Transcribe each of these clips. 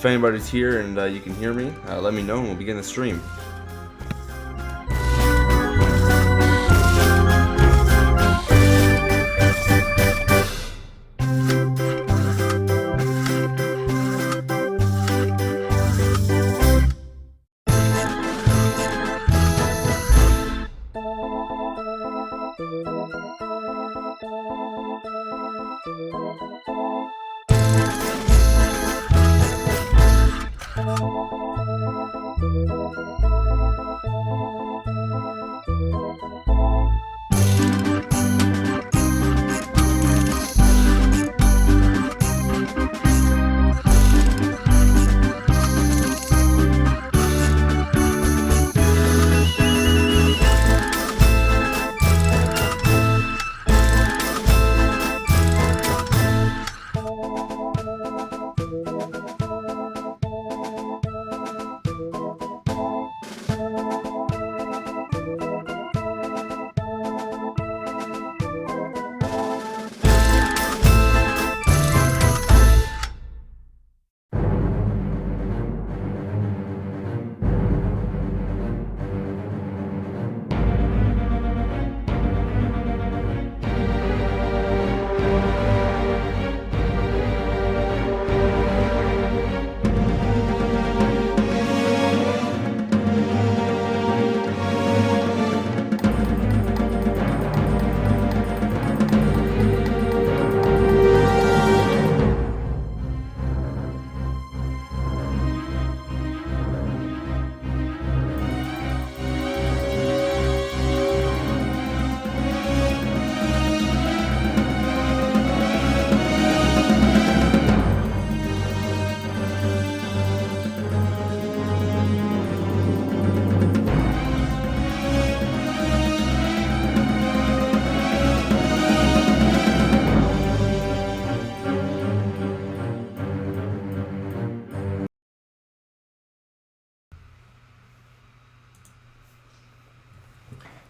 If anybody's here and you can hear me, let me know and we'll begin the stream.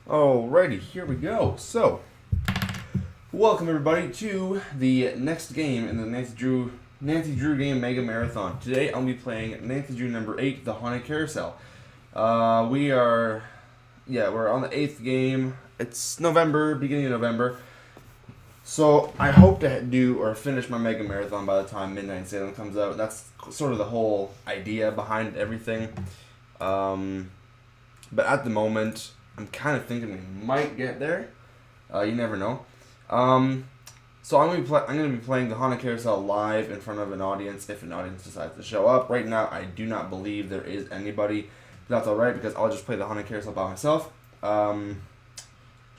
Alrighty, here we go. So, welcome everybody to the next game in the Nancy Drew game Mega Marathon. Today I'll be playing Nancy Drew number 8, the Haunted Carousel. We're on the 8th game. It's November, beginning of November. So I hope to do or finish my Mega Marathon by the time Midnight Salem comes out. That's sort of the whole idea behind everything. But at the moment, I'm kind of thinking we might get there. You never know. So I'm gonna be playing the Haunted Carousel live in front of an audience if an audience decides to show up. Right now, I do not believe there is anybody. But that's alright because I'll just play the Haunted Carousel by myself. Trying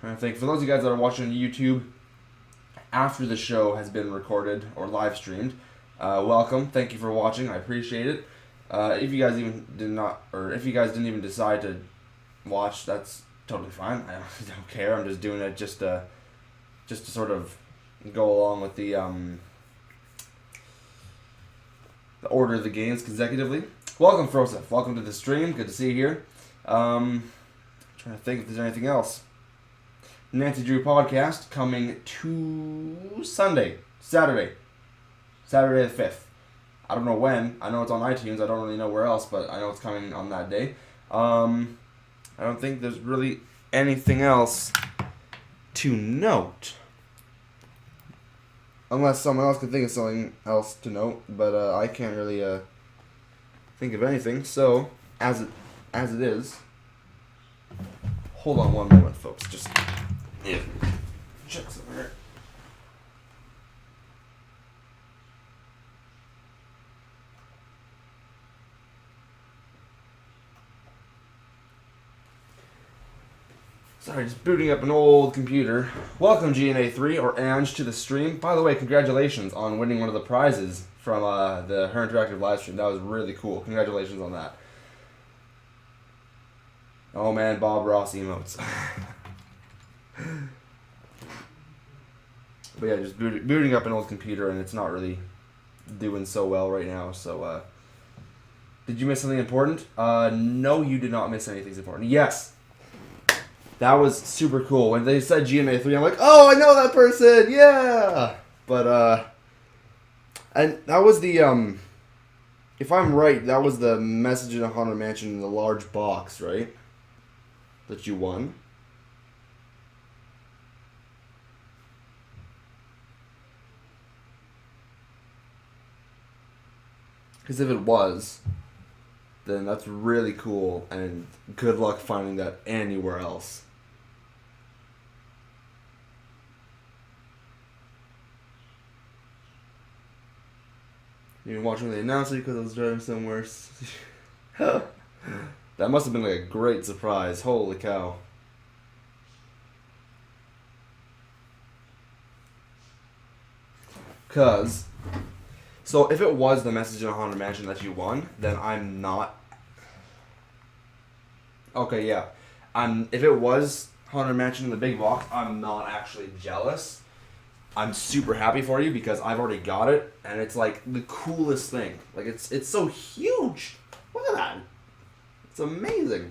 to think. For those of you guys that are watching on YouTube, after the show has been recorded or live streamed, welcome. Thank you for watching. I appreciate it. If you guys if you guys didn't even decide to watch, that's totally fine. I don't care. I'm just doing it just to sort of go along with the order of the games consecutively. Welcome, Frosef. Welcome to the stream. Good to see you here. Trying to think if there's anything else. Nancy Drew podcast coming to Saturday the 5th. I don't know when. I know it's on iTunes. I don't really know where else, but I know it's coming on that day. I don't think there's really anything else to note. Unless someone else can think of something else to note, but I can't really think of anything. So, as it is, hold on one moment, folks. Just check something here. Sorry, just booting up an old computer. Welcome, GNA3 or Ange, to the stream. By the way, congratulations on winning one of the prizes from the Her Interactive live stream. That was really cool. Congratulations on that. Oh man, Bob Ross emotes. But yeah, just booting up an old computer, and it's not really doing so well right now. So, did you miss something important? No, you did not miss anything important. Yes. That was super cool. When they said GMA3, I'm like, oh, I know that person, yeah! But, and that was the If I'm right, that was the message in a Haunted Mansion in the large box, right? That you won. Because if it was, then that's really cool, and good luck finding that anywhere else. You were watching the announcement because I was driving somewhere. That must have been like a great surprise. Holy cow. Because, so if it was the message in a Haunted Mansion that you won, then I'm not. Okay, yeah. If it was Haunted Mansion in the big box, I'm not actually jealous. I'm super happy for you because I've already got it, and it's like the coolest thing. Like it's so huge. Look at that. It's amazing.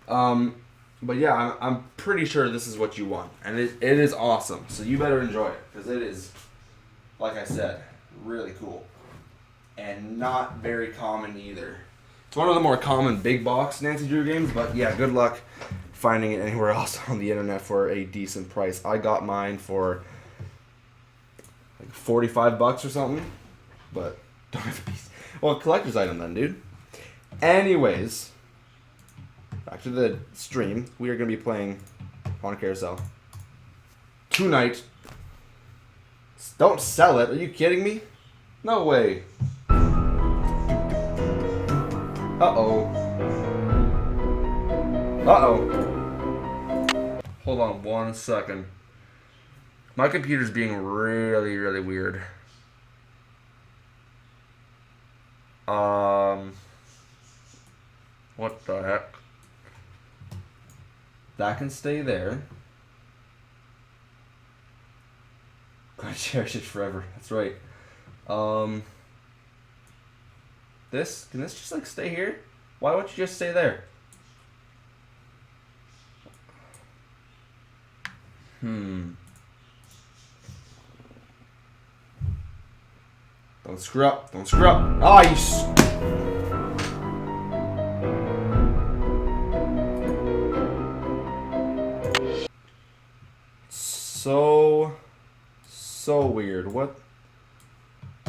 But yeah, I'm pretty sure this is what you want, and it is awesome. So you better enjoy it because it is, like I said, really cool, and not very common either. It's one of the more common big box Nancy Drew games, but yeah, good luck finding it anywhere else on the internet for a decent price. I got mine for like $45 or something, but don't have a piece. Well, collector's item then, dude. Anyways, back to the stream. We are going to be playing Haunted Carousel tonight. Don't sell it. Are you kidding me? No way. Uh-oh. Uh-oh. Hold on 1 second. My computer's being really, really weird. What the heck? That can stay there. Gotta cherish it forever. That's right. Can this just like stay here? Why won't you just stay there? Don't screw up. Don't screw up. Ah, you So weird. What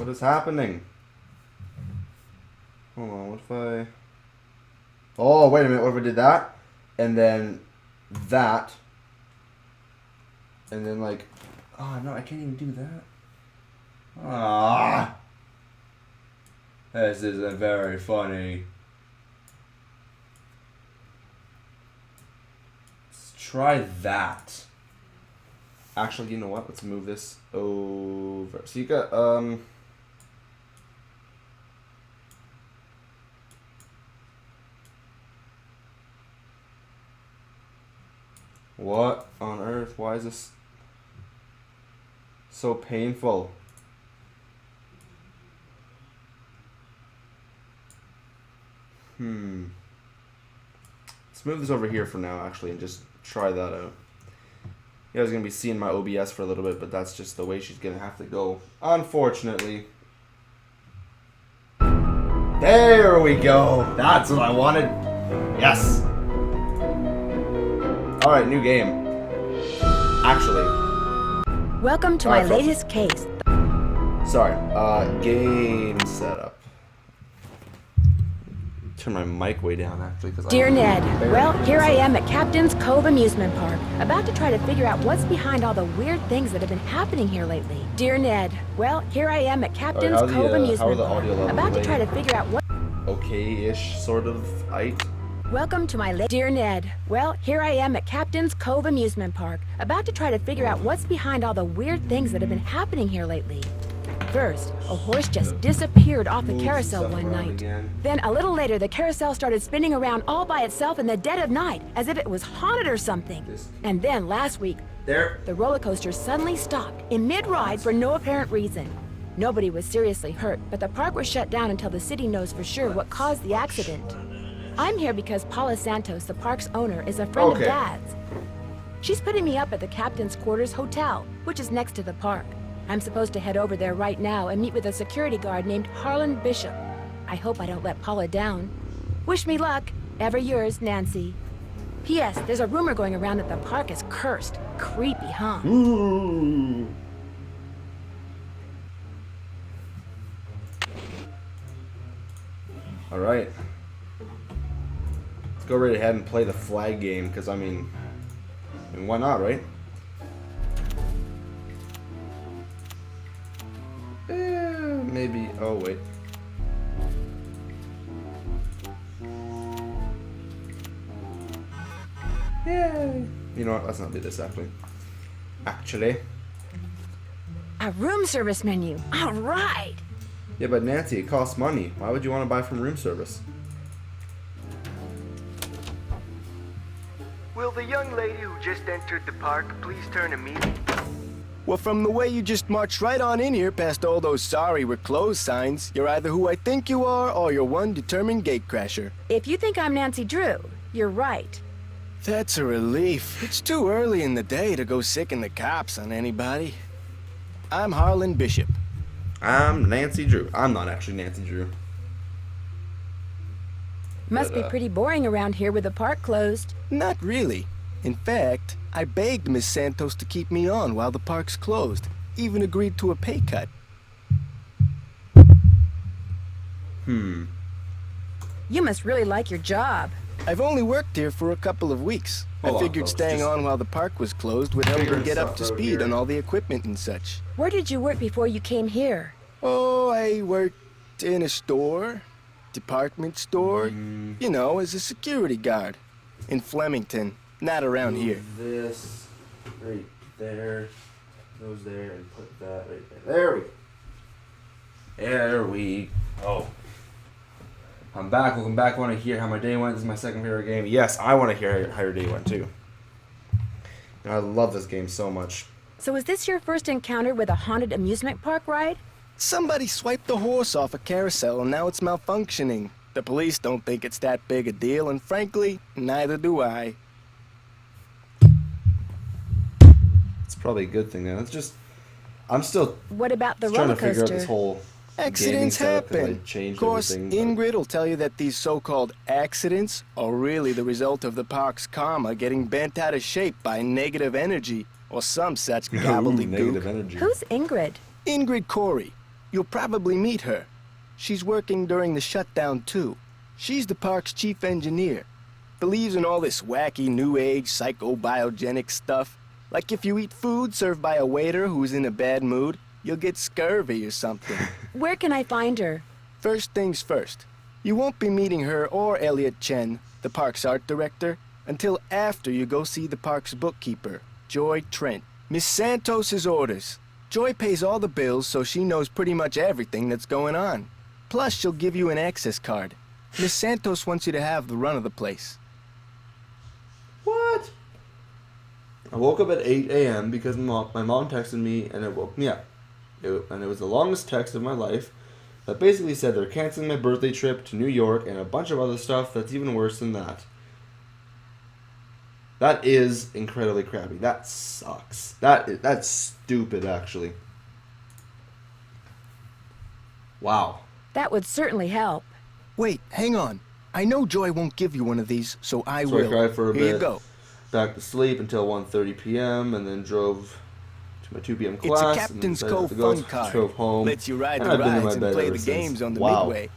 is happening? Hold on, what if I... Oh, wait a minute, what if I did that? And then that. And then like... Oh, no, I can't even do that. Ah. This isn't very funny. Let's try that. Actually, you know what? Let's move this over. So you got, what on earth? Why is this so painful? Let's move this over here for now, actually, and just try that out. You guys are going to be seeing my OBS for a little bit, but that's just the way she's going to have to go, unfortunately. There we go. That's what I wanted. Yes. Alright, new game. Actually. Welcome to my latest case. Sorry. Game setup. Turn my mic way down, actually. Dear Ned, well, here I am at Captain's Cove Amusement Park, about to try to figure out what's behind all the weird things that have been happening here lately. Dear Ned, well, here I am at Captain's Cove Amusement Park, about to try to figure out what... Okay-ish, sort of, Welcome to my Dear Ned, well, here I am at Captain's Cove Amusement Park, about to try to figure out what's behind all the weird things that have been happening here lately. First, a horse just disappeared off the carousel one night. Then, a little later, the carousel started spinning around all by itself in the dead of night, as if it was haunted or something. And then, last week, the roller coaster suddenly stopped in mid-ride for no apparent reason. Nobody was seriously hurt, but the park was shut down until the city knows for sure what caused the accident. I'm here because Paula Santos, the park's owner, is a friend of Dad's. She's putting me up at the Captain's Quarters Hotel, which is next to the park. I'm supposed to head over there right now and meet with a security guard named Harlan Bishop. I hope I don't let Paula down. Wish me luck. Ever yours, Nancy. P.S. There's a rumor going around that the park is cursed. Creepy, huh? Ooh. All right. Let's go right ahead and play the flag game, because I mean, why not, right? Maybe. Oh wait. Yay! You know what? Let's not do this Actually. A room service menu. All right. Yeah, but Nancy, it costs money. Why would you want to buy from room service? Will the young lady who just entered the park please turn immediately? Well, from the way you just marched right on in here past all those sorry we're closed signs, you're either who I think you are or you're one determined gatecrasher. If you think I'm Nancy Drew, you're right. That's a relief. It's too early in the day to go sicking the cops on anybody. I'm Harlan Bishop. I'm Nancy Drew. I'm not actually Nancy Drew. Must be pretty boring around here with the park closed. Not really. In fact, I begged Miss Santos to keep me on while the park's closed. Even agreed to a pay cut. You must really like your job. I've only worked here for a couple of weeks. I figured staying on while the park was closed would help me get up to speed on all the equipment and such. Where did you work before you came here? Oh, I worked in a store, department store, you know, as a security guard. In Flemington, not around here. This right there goes there and put that right there. There we go. I'm back. Welcome back. Want to hear how my day went? This is my second favorite game. Yes, I want to hear how your day went too. And I love this game so much. So is this your first encounter with a haunted amusement park ride? Somebody swiped the horse off a carousel and now it's malfunctioning. The police don't think it's that big a deal, and frankly, neither do I. It's probably a good thing then. It's just, I'm still What about the trying roller to figure out coaster? this whole Accidents gaming setup 'cause I happen. changed Of course, everything, but- Ingrid will tell you that these so-called accidents are really the result of the park's karma getting bent out of shape by negative energy or some such Ooh, negative gobbledygook. energy. Who's Ingrid? Ingrid Corey. You'll probably meet her. She's working during the shutdown too. She's the park's chief engineer. Believes in all this wacky new age psychobiogenic stuff. Like if you eat food served by a waiter who's in a bad mood, you'll get scurvy or something. Where can I find her? First things first. You won't be meeting her or Elliot Chen, the park's art director, until after you go see the park's bookkeeper, Joy Trent. Miss Santos's orders. Joy pays all the bills, so she knows pretty much everything that's going on. Plus, she'll give you an access card. Miss Santos wants you to have the run of the place. What? I woke up at 8 a.m. because my mom texted me and it woke me up. And it was the longest text of my life that basically said they're canceling my birthday trip to New York and a bunch of other stuff that's even worse than that. That is incredibly crappy. That sucks. That's stupid, actually. Wow. That would certainly help. Wait, hang on. I know Joy won't give you one of these, so I So will. I cried for a Here bit. you go. Back to sleep until 1:30 p.m. and then drove to my 2 p.m. It's class. a Captain's and decided Cove to go. fun card. Drove home. Lets you ride and the I've been in my rides and bed play ever the since. games on the Wow. midway.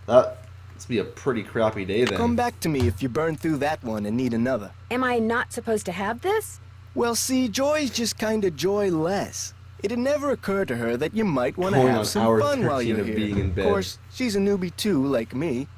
That must be a pretty crappy day then. Come back to me if you burn through that one and need another. Am I not supposed to have this? Well, see, Joy's just kinda joyless. It had never occurred to her that you might want to Going on have some hour fun while 13 you're of here. being in bed. Of course, she's a newbie too, like me.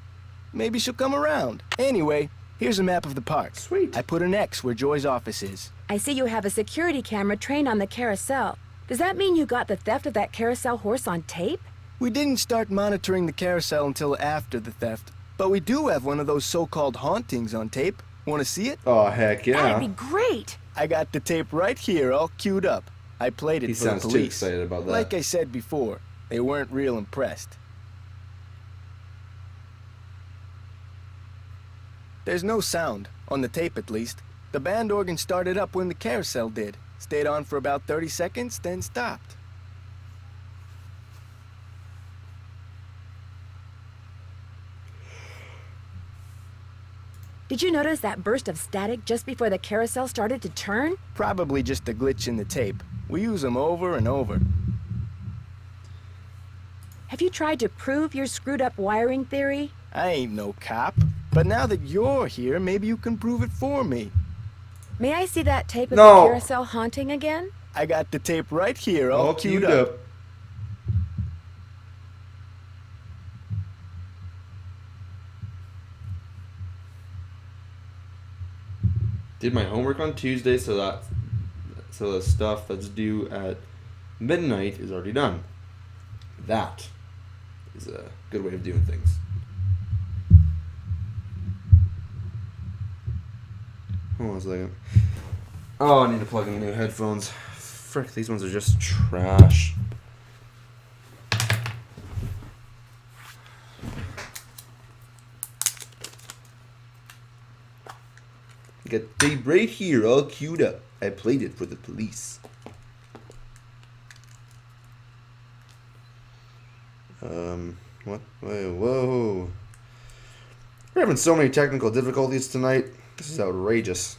Maybe she'll come around. Anyway, here's a map of the park. Sweet. I put an X where Joy's office is. I see you have a security camera trained on the carousel. Does that mean you got the theft of that carousel horse on tape? We didn't start monitoring the carousel until after the theft, but we do have one of those so-called hauntings on tape. Want to see it? Oh, heck yeah. That'd be great. I got the tape right here, all queued up. I played it He for the sounds too police. excited about that. Like I said before, they weren't real impressed. There's no sound, on the tape at least. The band organ started up when the carousel did. Stayed on for about 30 seconds, then stopped. Did you notice that burst of static just before the carousel started to turn? Probably just a glitch in the tape. We use them over and over. Have you tried to prove your screwed up wiring theory? I ain't no cop. But now that you're here, maybe you can prove it for me. May I see that tape of No. the carousel haunting again? I got the tape right here, all All queued queued up. up. Did my homework on Tuesday, so the stuff that's due at midnight is already done. That is a good way of doing things. Hold on a second. Oh, I need to plug in new headphones. Frick, these ones are just trash. Got tape right here, all queued up. I played it for the police. What? Whoa. We're having so many technical difficulties tonight. This is outrageous.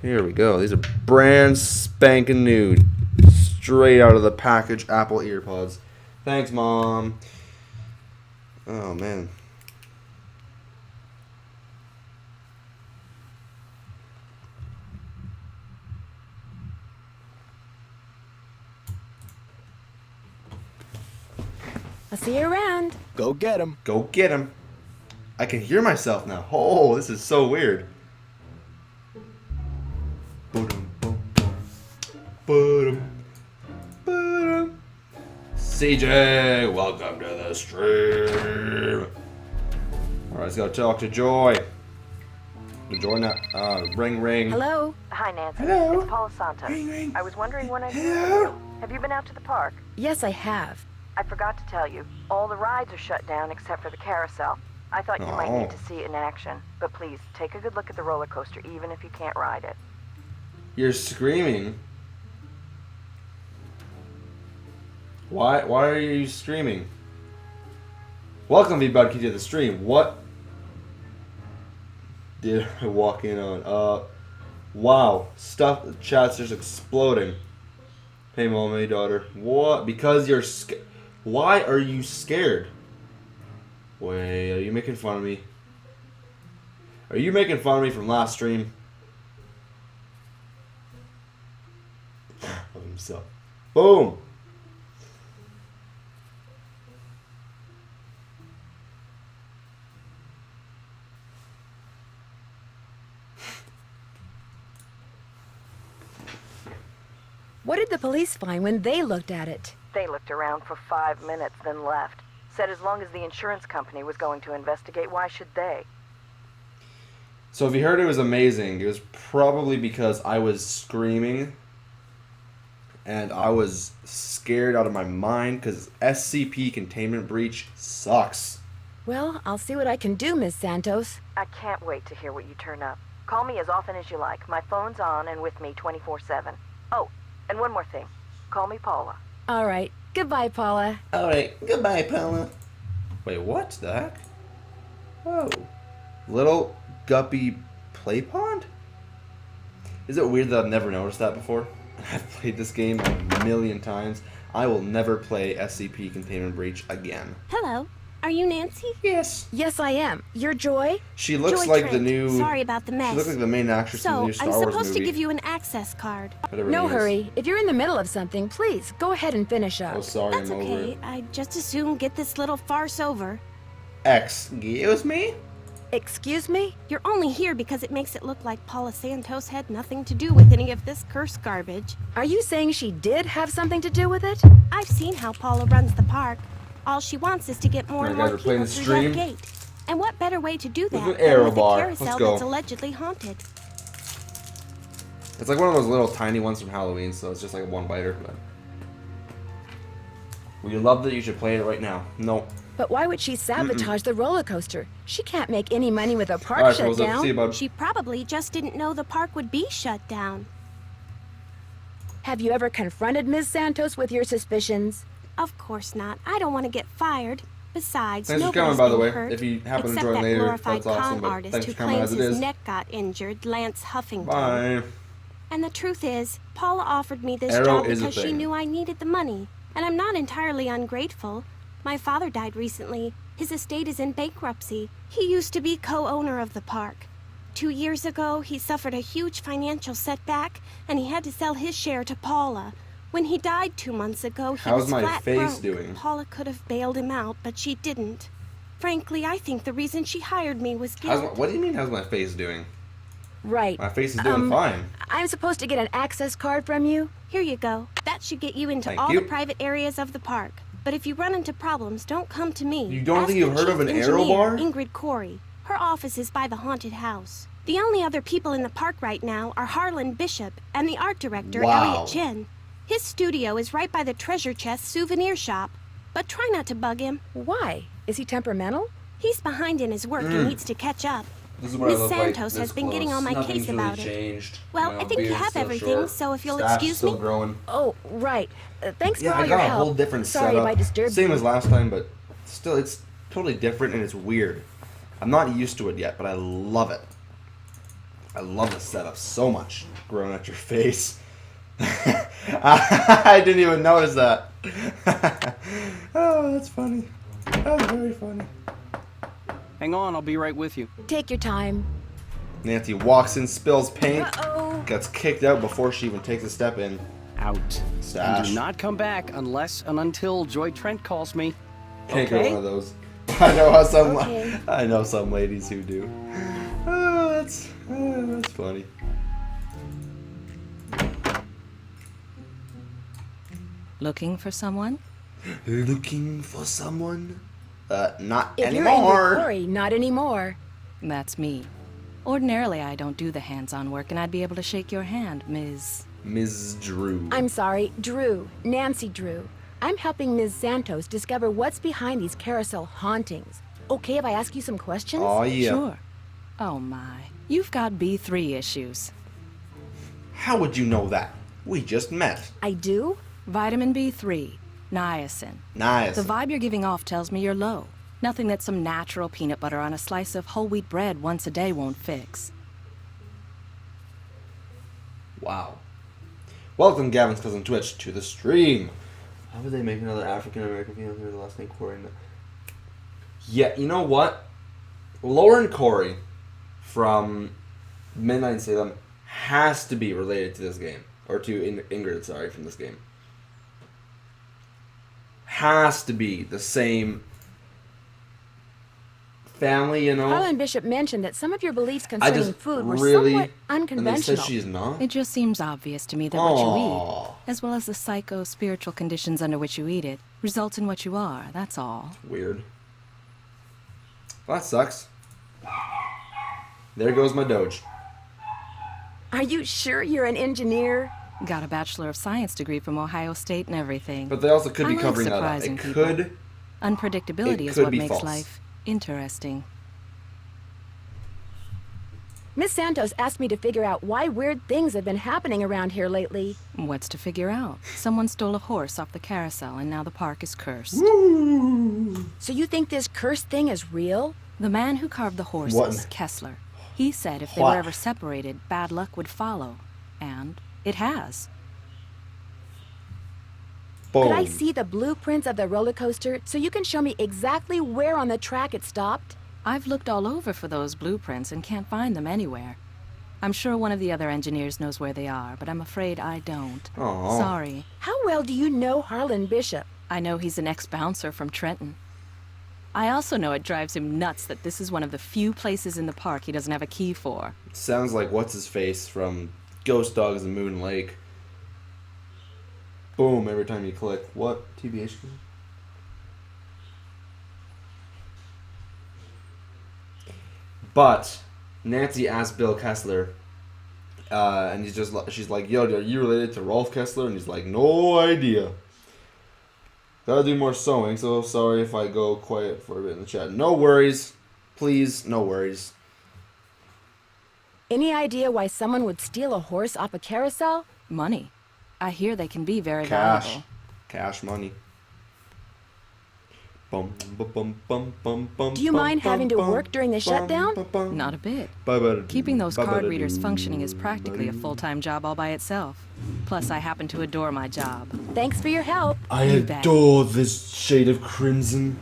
Here we go. These are brand spanking new. Straight out of the package Apple EarPods. Thanks, Mom. Oh, man. I'll see you around. Go get 'em. Go get him. I can hear myself now. Oh, this is so weird. CJ, welcome to the stream. Alright, let's go talk to Joy. Joy now. Ring. Hello? Hi, Nancy. Hello. It's Paula Santos. Ring. I was wondering when I'd hear Hello. from you. Have you been out to the park? Yes, I have. I forgot to tell you. All the rides are shut down except for the carousel. I thought you might Oh. need to see it in action. But please, take a good look at the roller coaster, even if you can't ride it. You're screaming. Why are you screaming? Welcome everybody to the stream. What did I walk in on? Wow. Stuff, the chat's just exploding. Hey mom, hey daughter. What? Because you're scared. Why are you scared? Wait, are you making fun of me? Are you making fun of me from last stream? Of himself. Boom! What did the police find when they looked at it? They looked around for 5 minutes, then left. Said as long as the insurance company was going to investigate, why should they? So if you heard it was amazing, it was probably because I was screaming and I was scared out of my mind because SCP containment breach sucks. Well, I'll see what I can do, Miss Santos. I can't wait to hear what you turn up. Call me as often as you like. My phone's on and with me 24/7. Oh, and one more thing. Call me Paula. All right. Goodbye, Paula. Alright, goodbye, Paula. Wait, what the heck? Oh. Little guppy play pond? Is it weird that I've never noticed that before? I've played this game a million times. I will never play SCP Containment Breach again. Hello. Are you Nancy? Yes. Yes, I am. You're Joy? She looks Joy like the Trent. new... Sorry about the mess. She looks like the main actress in the So, new Star I'm Wars supposed movie. to give you an access card. Whatever No it is. hurry. If you're in the middle of something, please, go ahead and finish up. Oh, sorry, That's I'm over okay. it. I'd just as soon get this little farce over. Excuse me? Excuse me? You're only here because it makes it look like Paula Santos had nothing to do with any of this cursed garbage. Are you saying she did have something to do with it? I've seen how Paula runs the park. All she wants is to get more and Alright, more guys, we're playing people the through that stream. gate. And what better way to do that an than arrow with bar. a Let's carousel go. that's allegedly haunted? It's like one of those little tiny ones from Halloween, so it's just like a one-biter. But... Would you love that? You should play it right now. No. But why would she sabotage the roller coaster? She can't make any money with a park Alright, shut Rosa, down. see you, bud. She probably just didn't know the park would be shut down. Have you ever confronted Ms. Santos with your suspicions? Of course not. I don't want to get fired. Besides, Thanks for nobody's coming, by the been way. hurt, If you happen to except join that later, glorified that's awesome, con but artist thanks who for coming claims as it his is. neck got injured, Lance Huffington. Bye. And the truth is, Paula offered me this Arrow job is a because she thing. knew I needed the money. And I'm not entirely ungrateful. My father died recently. His estate is in bankruptcy. He used to be co-owner of the park. 2 years ago, he suffered a huge financial setback, and he had to sell his share to Paula. When he died 2 months ago, he How's was my flat face broke. doing? Paula could have bailed him out, but she didn't. Frankly, I think the reason she hired me was guilt. What do you mean, how's my face doing? Right. My face is doing fine. I'm supposed to get an access card from you? Here you go. That should get you into Thank all you. the private areas of the park. But if you run into problems, don't come to me. You don't Ask think you've the heard of chief an arrow engineer, bar? Ingrid Corey. Her office is by the haunted house. The only other people in the park right now are Harlan Bishop and the art director, Wow. Elliot Chen. His studio is right by the treasure chest souvenir shop. But try not to bug him. Why? Is he temperamental? He's behind in his work and needs to catch up. This is what I Miss look like Santos this has been getting close. on my Nothing's case really about it. changed. Well, You I know, think you beard's have still everything, short. so if you'll Staff's excuse still me. growing. Oh, right. Thanks Yeah, for all I your got a help. whole different Sorry setup. if I disturbed Same you. as last time, but still, it's totally different and it's weird. I'm not used to it yet, but I love it. I love the setup so much. Growing at your face. I didn't even notice that. Oh, that's funny. That's very funny. Hang on, I'll be right with you. Take your time. Nancy walks in, spills paint, Uh-oh. gets kicked out before she even takes a step in. Out. And Stash. do not come back unless and until Joy Trent calls me. Can't Okay. go one of those. I know how some. Okay. I know some ladies who do. Oh, that's funny. Looking for someone? Looking for someone? Not If you're anymore. Ingrid Corey, not anymore. That's me. Ordinarily, I don't do the hands-on work, and I'd be able to shake your hand, Ms. Drew. I'm sorry, Drew. Nancy Drew. I'm helping Ms. Santos discover what's behind these carousel hauntings. Okay if I ask you some questions? Oh yeah. Sure. Oh my. You've got B3 issues. How would you know that? We just met. I do? Vitamin B3. Niacin. Nice. The vibe you're giving off tells me you're low. Nothing that some natural peanut butter on a slice of whole wheat bread once a day won't fix. Wow. Welcome, Gavin's cousin Twitch, to the stream. How would they make another African American female with the last name Corey? Yeah, you know what? Lauren Corey from Midnight in Salem has to be related to this game. Or to Ingrid, sorry, from this game. Has to be the same family, you know? Harlan Bishop mentioned that some of your beliefs I concerning just food were really... somewhat And they unconventional. said she's not? It just seems obvious to me that what you Aw. eat, as well as the psycho-spiritual conditions under which you eat it, results in what you are, that's all. Weird. Well, that sucks. There goes my Doge. Are you sure you're an engineer? Got a Bachelor of Science degree from Ohio State and everything. But they also could I be like covering that up. surprising It people. could... Unpredictability It is could what be makes false. life interesting. Miss Santos asked me to figure out why weird things have been happening around here lately. What's to figure out? Someone stole a horse off the carousel and now the park is cursed. So you think this cursed thing is real? The man who carved the horses, What? Kessler, he said if they What? were ever separated, bad luck would follow. And it has. Boom. Could I see the blueprints of the roller coaster so you can show me exactly where on the track it stopped? I've looked all over for those blueprints and can't find them anywhere. I'm sure one of the other engineers knows where they are, but I'm afraid I don't. Aw. Sorry. How well do you know Harlan Bishop? I know he's an ex-bouncer from Trenton. I also know it drives him nuts that this is one of the few places in the park he doesn't have a key for. Sounds like what's-his-face from Ghost Dogs and Moon Lake. Boom, every time you click. What? TBH? But Nancy asked Bill Kessler, and she's like, "Yo, are you related to Rolf Kessler?" And he's like, "No idea. Gotta do more sewing, so sorry if I go quiet for a bit in the chat." No worries, please, no worries. Any idea why someone would steal a horse off a carousel? Money. I hear they can be very Cash, valuable. cash money. Do you mind having to work during the shutdown? Not a bit. Keeping those card readers functioning is practically a full-time job all by itself. Plus, I happen to adore my job. Thanks for your help. I You bet. adore this shade of crimson.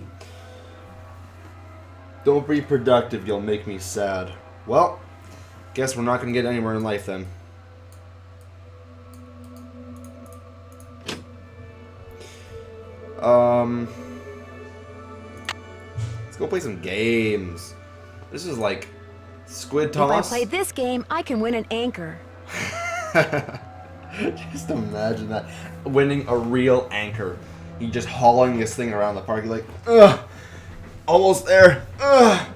Don't be productive, you'll make me sad. Well, guess we're not gonna get anywhere in life then. Let's go play some games. This is like Squid If I Toss. play this game, I can win an anchor. Just imagine that. Winning a real anchor. You just hauling this thing around the park. You're like, ugh. Almost there. Ugh.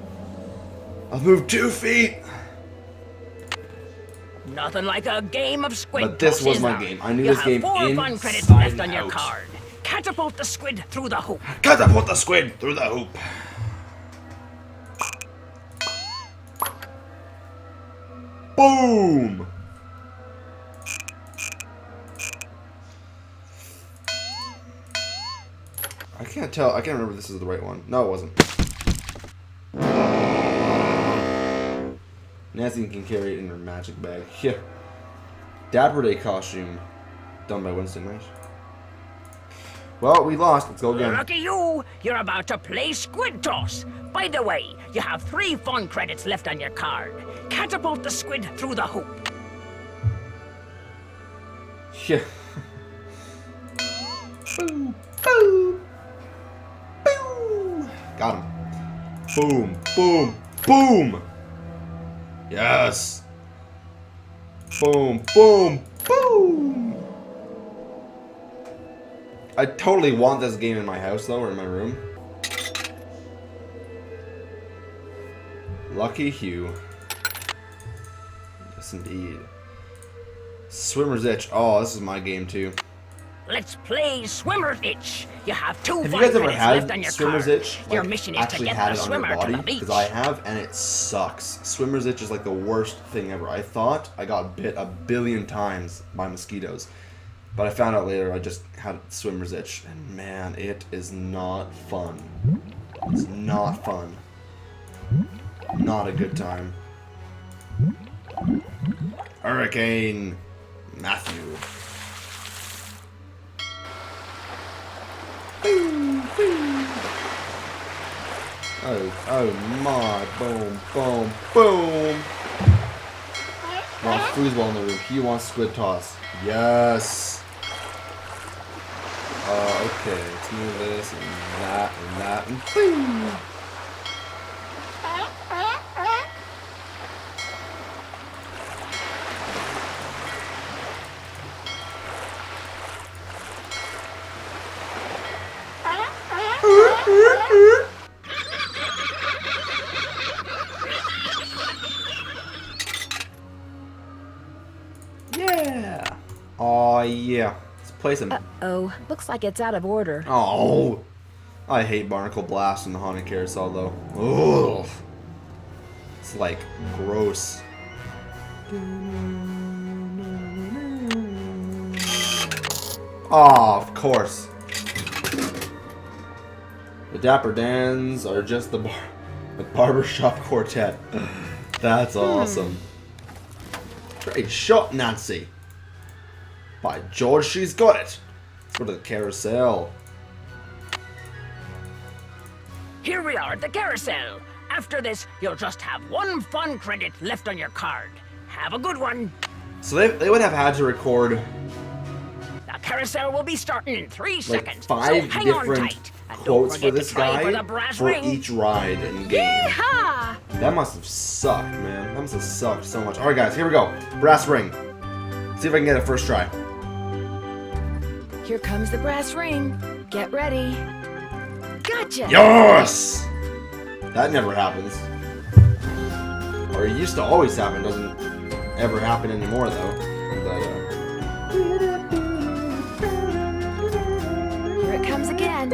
I've moved 2 feet. Nothing like a game of squid. But this toss, was is my there? game. I knew You this have game 4 inside fun credits left and on your out. card. Catapult the squid through the hoop. Catapult the squid through the hoop. Boom. I can't tell. I can't remember if this is the right one. No, it wasn't. Nancy can carry it in her magic bag. Yeah. Dapper Day costume. Done by Wednesday night. Well, we lost. Let's go again. Lucky you! You're about to play squid toss. By the way, you have 3 fun credits left on your card. Catapult the squid through the hoop. Yeah. Boom. Boom. Boom. Got him. Boom. Boom. Boom. Yes. Boom. Boom. Boom. I totally want this game in my house, though, or in my room. Lucky Hugh. Yes, indeed. Swimmer's Itch. Oh, this is my game, too. Let's play Swimmer's Itch. You have 2 Have you fun guys ever credits had left on your Swimmer's card. Itch? Your Like, mission is to actually get had the it on your swimmer to body? the beach. Because I have, and it sucks. Swimmer's Itch is like the worst thing ever. I thought I got bit a billion times by mosquitoes. But I found out later I just had Swimmer's Itch. And man, it is not fun. It's not fun. Not a good time. Hurricane Matthew. Oh my, boom, boom, boom. Wants foosball in the room. He wants squid toss. Yes. Okay, let's move this and that, and boom. Yeah. Oh yeah. Let's play some. Oh, looks like it's out of order. Oh, I hate Barnacle Blast in the Haunted Carousel though. Ugh. It's like gross. Oh, of course. The Dapper Dans are just the barbershop quartet. That's awesome. Great shot, Nancy. By George, she's got it. Let's go to the carousel. Here we are at the carousel. After this, you'll just have 1 fun credit left on your card. Have a good one. So they would have had to record The carousel will be starting in 3 like seconds. 5 so hang on different tight. And don't quotes for forget this to try guy for the brass for ring. each ride and game. Ha! That must have sucked, man. That must have sucked so much. Alright guys, here we go. Brass ring. See if I can get it first try. Here comes the brass ring. Get ready. Gotcha! Yes! That never happens. Or it used to always happen. Doesn't ever happen anymore though. But, Here it comes again.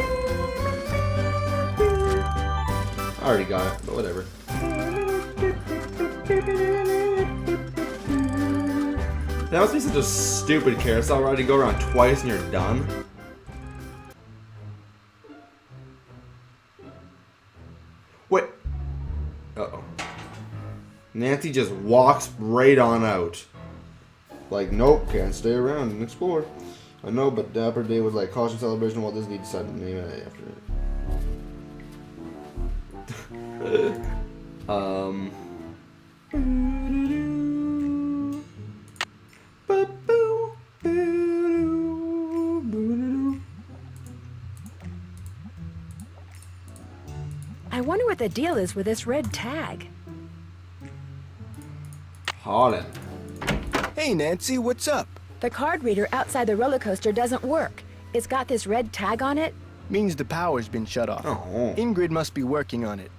I already got it, but whatever. That must be such a stupid carousel ride to go around twice and you're done. Nancy just walks right on out. Like, nope, can't stay around and explore. I know, but Dapper Day was like caution celebration. Walt Disney decided to name it after it. I wonder what the deal is with this red tag. Holland. Hey, Nancy, what's up? The card reader outside the roller coaster doesn't work. It's got this red tag on it. Means the power's been shut off. Oh. Ingrid must be working on it.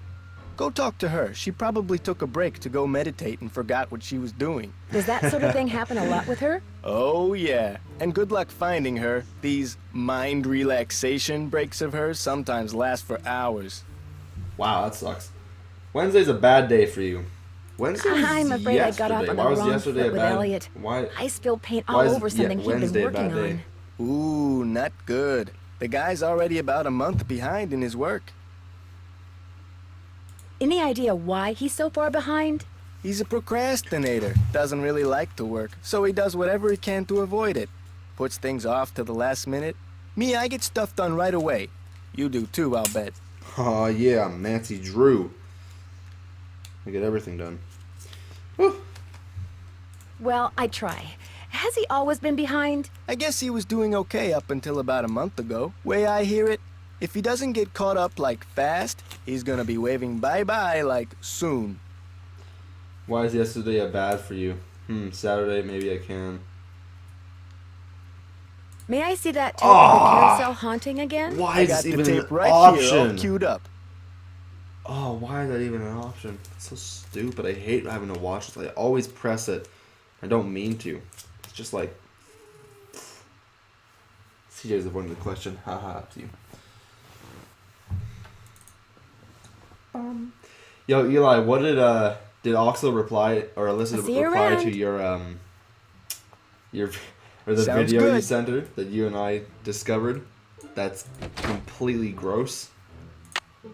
Go talk to her. She probably took a break to go meditate and forgot what she was doing. Does that sort of thing happen a lot with her? Oh, yeah. And good luck finding her. These mind relaxation breaks of hers sometimes last for hours. Wow, that sucks. Wednesday's a bad day for you. Wednesday was I'm afraid I got off on the Why was wrong yesterday foot a with bad? Elliot. Why? I spilled paint why all is- over something he'd Wednesday been a bad working day? on. Ooh, not good. The guy's already about a month behind in his work. Any idea why he's so far behind? He's a procrastinator. Doesn't really like to work, so he does whatever he can to avoid it. Puts things off to the last minute. Me, I get stuff done right away. You do too, I'll bet. Oh yeah, I'm Nancy Drew. I get everything done. Whew. Well, I try. Has he always been behind? I guess he was doing okay up until about a month ago. Way I hear it, if he doesn't get caught up like fast, he's gonna be waving bye-bye like soon. Why is yesterday a bad for you? Saturday maybe I can. May I see that tape of the carousel haunting again? Why I is got this the even tape an right here, all option? queued up. Oh, why is that even an option? It's so stupid. I hate having to watch this. I always press it. I don't mean to. It's just like... CJ's avoiding the question. Haha, up to you. Yo, Eli, what did Oxlo reply, or Alyssa I'll see you reply around. to your or the Sounds video you good. sent her that you and I discovered? That's completely gross. Oh,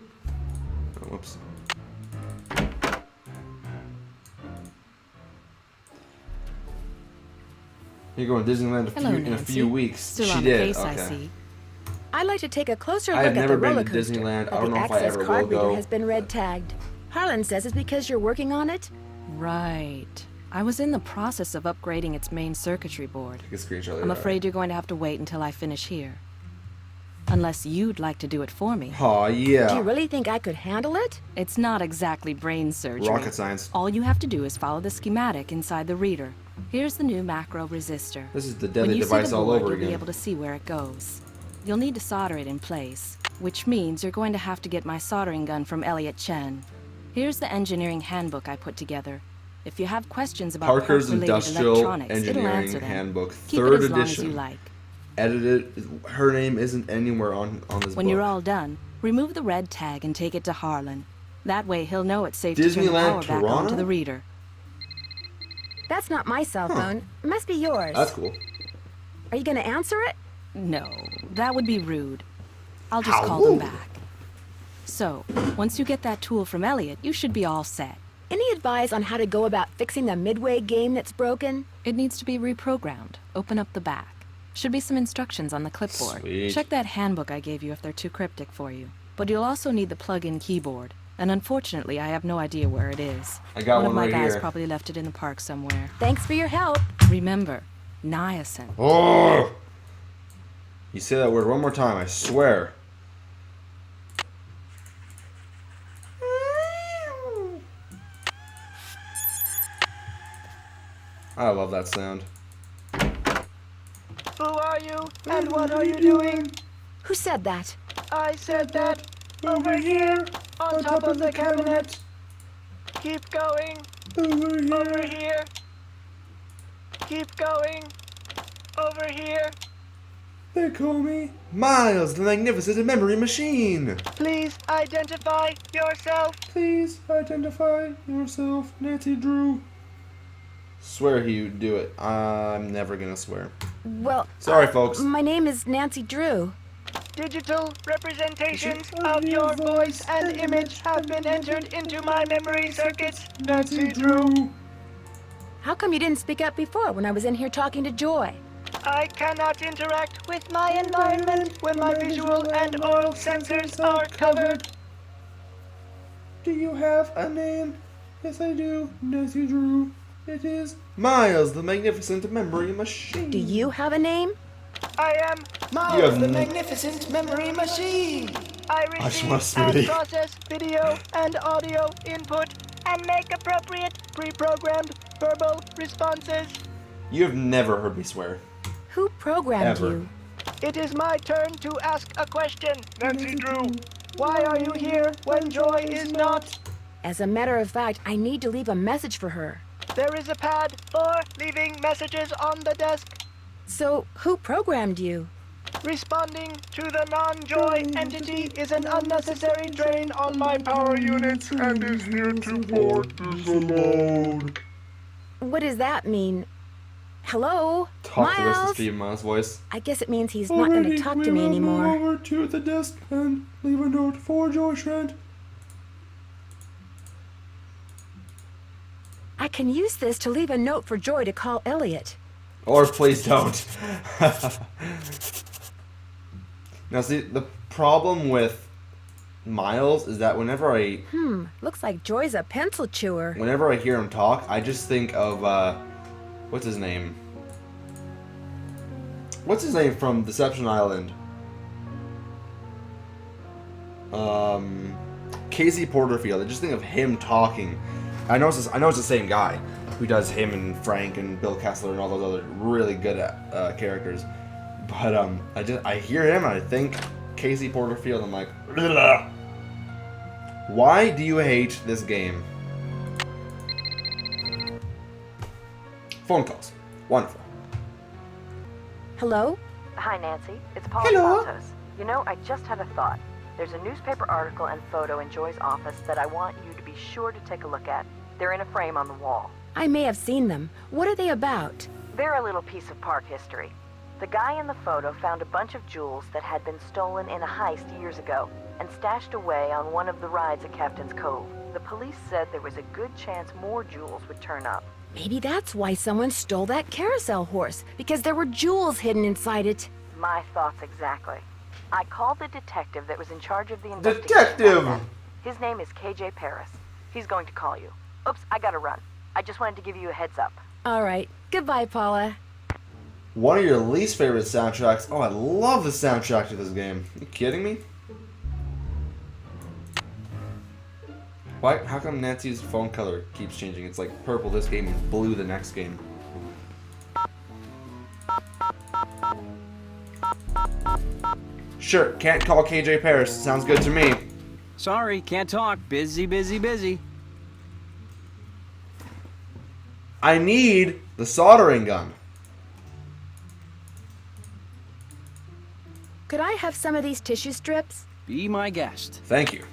whoops. You're going to Disneyland Hello, in a Nancy. few weeks. Still she on the did. case, I Okay. see. I'd like to take a closer I look have at the never been roller to coaster. Disneyland. I but don't the know if I access ever card will reader go. has been red tagged. Harlan says it's because you're working on it. Right. I was in the process of upgrading its main circuitry board. Take a screenshot. I'm afraid you're going to have to wait until I finish here. Unless you'd like to do it for me. Aw, Do you yeah. really think I could handle it? It's not exactly brain surgery. Rocket science. All you have to do is follow the schematic inside the reader. Here's the new macro resistor. This is the When deadly you see device the all board, over you'll be again. able to see where it goes. You'll need to solder it in place, which means you're going to have to get my soldering gun from Elliot Chen. Here's the engineering handbook I put together. If you have questions about Parker's park-related Industrial electronics, it'll Engineering answer them. Handbook, Keep third it as long as edition. you like. Edited. Her name isn't anywhere on this When book. you're all done, remove the red tag and take it to Harlan. That way he'll know it's safe to turn the Disneyland power back Toronto? onto the reader. That's not my cell phone. It must be yours. That's cool. Are you going to answer it? No, that would be rude. I'll just How call them rude. back. So, once you get that tool from Elliot, you should be all set. Any advice on how to go about fixing the Midway game that's broken? It needs to be reprogrammed. Open up the back. Should be some instructions on the clipboard. Sweet. Check that handbook I gave you if they're too cryptic for you. But you'll also need the plug-in keyboard. And unfortunately, I have no idea where it is. I got One of one my right guys here. probably left it in the park somewhere. Thanks for your help. Remember, niacin. Oh! You say that word one more time, I swear. I love that sound. Who are you and what are you doing? Who said that? I said that over here on top of the cabinet. Keep going. Over here. Keep going. Over here. They call me Miles, the Magnificent Memory Machine. Please identify yourself. Please identify yourself, Nancy Drew. Swear you do it. I'm never gonna swear. Well, Sorry, folks. My name is Nancy Drew. Digital representations of your voice and image have been entered into my memory circuits. Nancy Drew. How come you didn't speak up before when I was in here talking to Joy? I cannot interact with my environment when my visual and oral sensors are covered. Do you have a name? Yes, I do. Nancy Drew. It is Miles, the Magnificent Memory Machine. Do you have a name? I am Miles, the Magnificent Memory Machine. I just receive want Smoothie. and process video and audio input and make appropriate pre-programmed verbal responses. You have never heard me swear. Who programmed Ever. you? It is my turn to ask a question. Nancy Drew, why are you here when Joy is not? As a matter of fact, I need to leave a message for her. There is a pad for leaving messages on the desk. So, who programmed you? Responding to the non-Joy entity is an unnecessary drain on my power units and is here to port this alone. What does that mean? Hello? Talk to us in Miles? Steve Miles' voice. I guess it means he's not going to talk to me anymore. Over to the desk and leave a note for Joy Trent. I can use this to leave a note for Joy to call Elliot. Or please don't. Now see, the problem with Miles is that whenever I Looks like Joy's a pencil chewer. hear him talk, I just think of what's his name? What's his name from Deception Island? Casey Porterfield. I just think of him talking. I know it's the same guy who does him and Frank and Bill Kessler and all those other really good characters. But I hear him and I think Casey Porterfield. I'm like, ugh. Why do you hate this game? Phone calls. Wonderful. Hello? Hi, Nancy. It's Paula Hello. Santos. You know, I just had a thought. There's a newspaper article and photo in Joy's office that I want you to be sure to take a look at. They're in a frame on the wall. I may have seen them. What are they about? They're a little piece of park history. The guy in the photo found a bunch of jewels that had been stolen in a heist years ago and stashed away on one of the rides at Captain's Cove. The police said there was a good chance more jewels would turn up. Maybe that's why someone stole that carousel horse, because there were jewels hidden inside it. My thoughts exactly. I called the detective that was in charge of the investigation. Detective! His name is KJ Paris. He's going to call you. Oops, I gotta run. I just wanted to give you a heads up. All right. Goodbye, Paula. One of your least favorite soundtracks. Oh, I love the soundtrack to this game. Are you kidding me? Why? How come Nancy's phone color keeps changing? It's like purple this game and blue the next game. Sure, can't call KJ Paris. Sounds good to me. Sorry, can't talk. Busy, busy, busy. I need the soldering gun. Could I have some of these tissue strips? Be my guest. Thank you.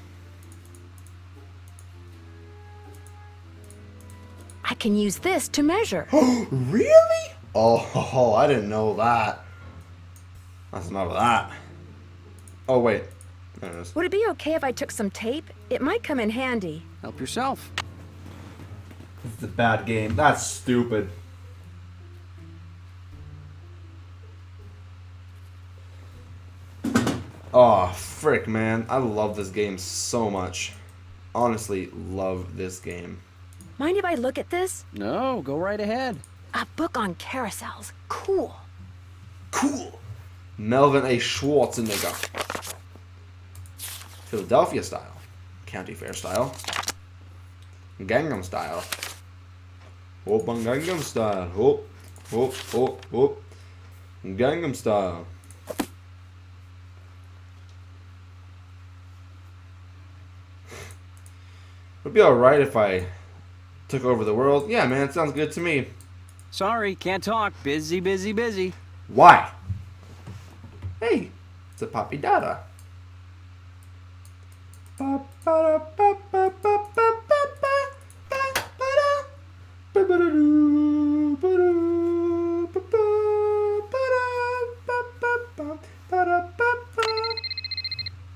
I can use this to measure. Really? Oh, I didn't know that. That's enough of that. Oh, wait. There it is. Would it be okay if I took some tape? It might come in handy. Help yourself. It's a bad game. That's stupid. Oh, frick, man. I love this game so much. Honestly, love this game. Mind if I look at this? No, go right ahead. A book on carousels. Cool. Cool. Melvin A. Schwarzenegger. Philadelphia style. County Fair style. Gangnam style. Hop on Gangnam style. Hop, hop, hop, hop. Gangnam style. Would be alright if I took over the world. Yeah, man, sounds good to me. Sorry, can't talk. Busy, busy, busy. Why? Hey, it's a Papi Dada.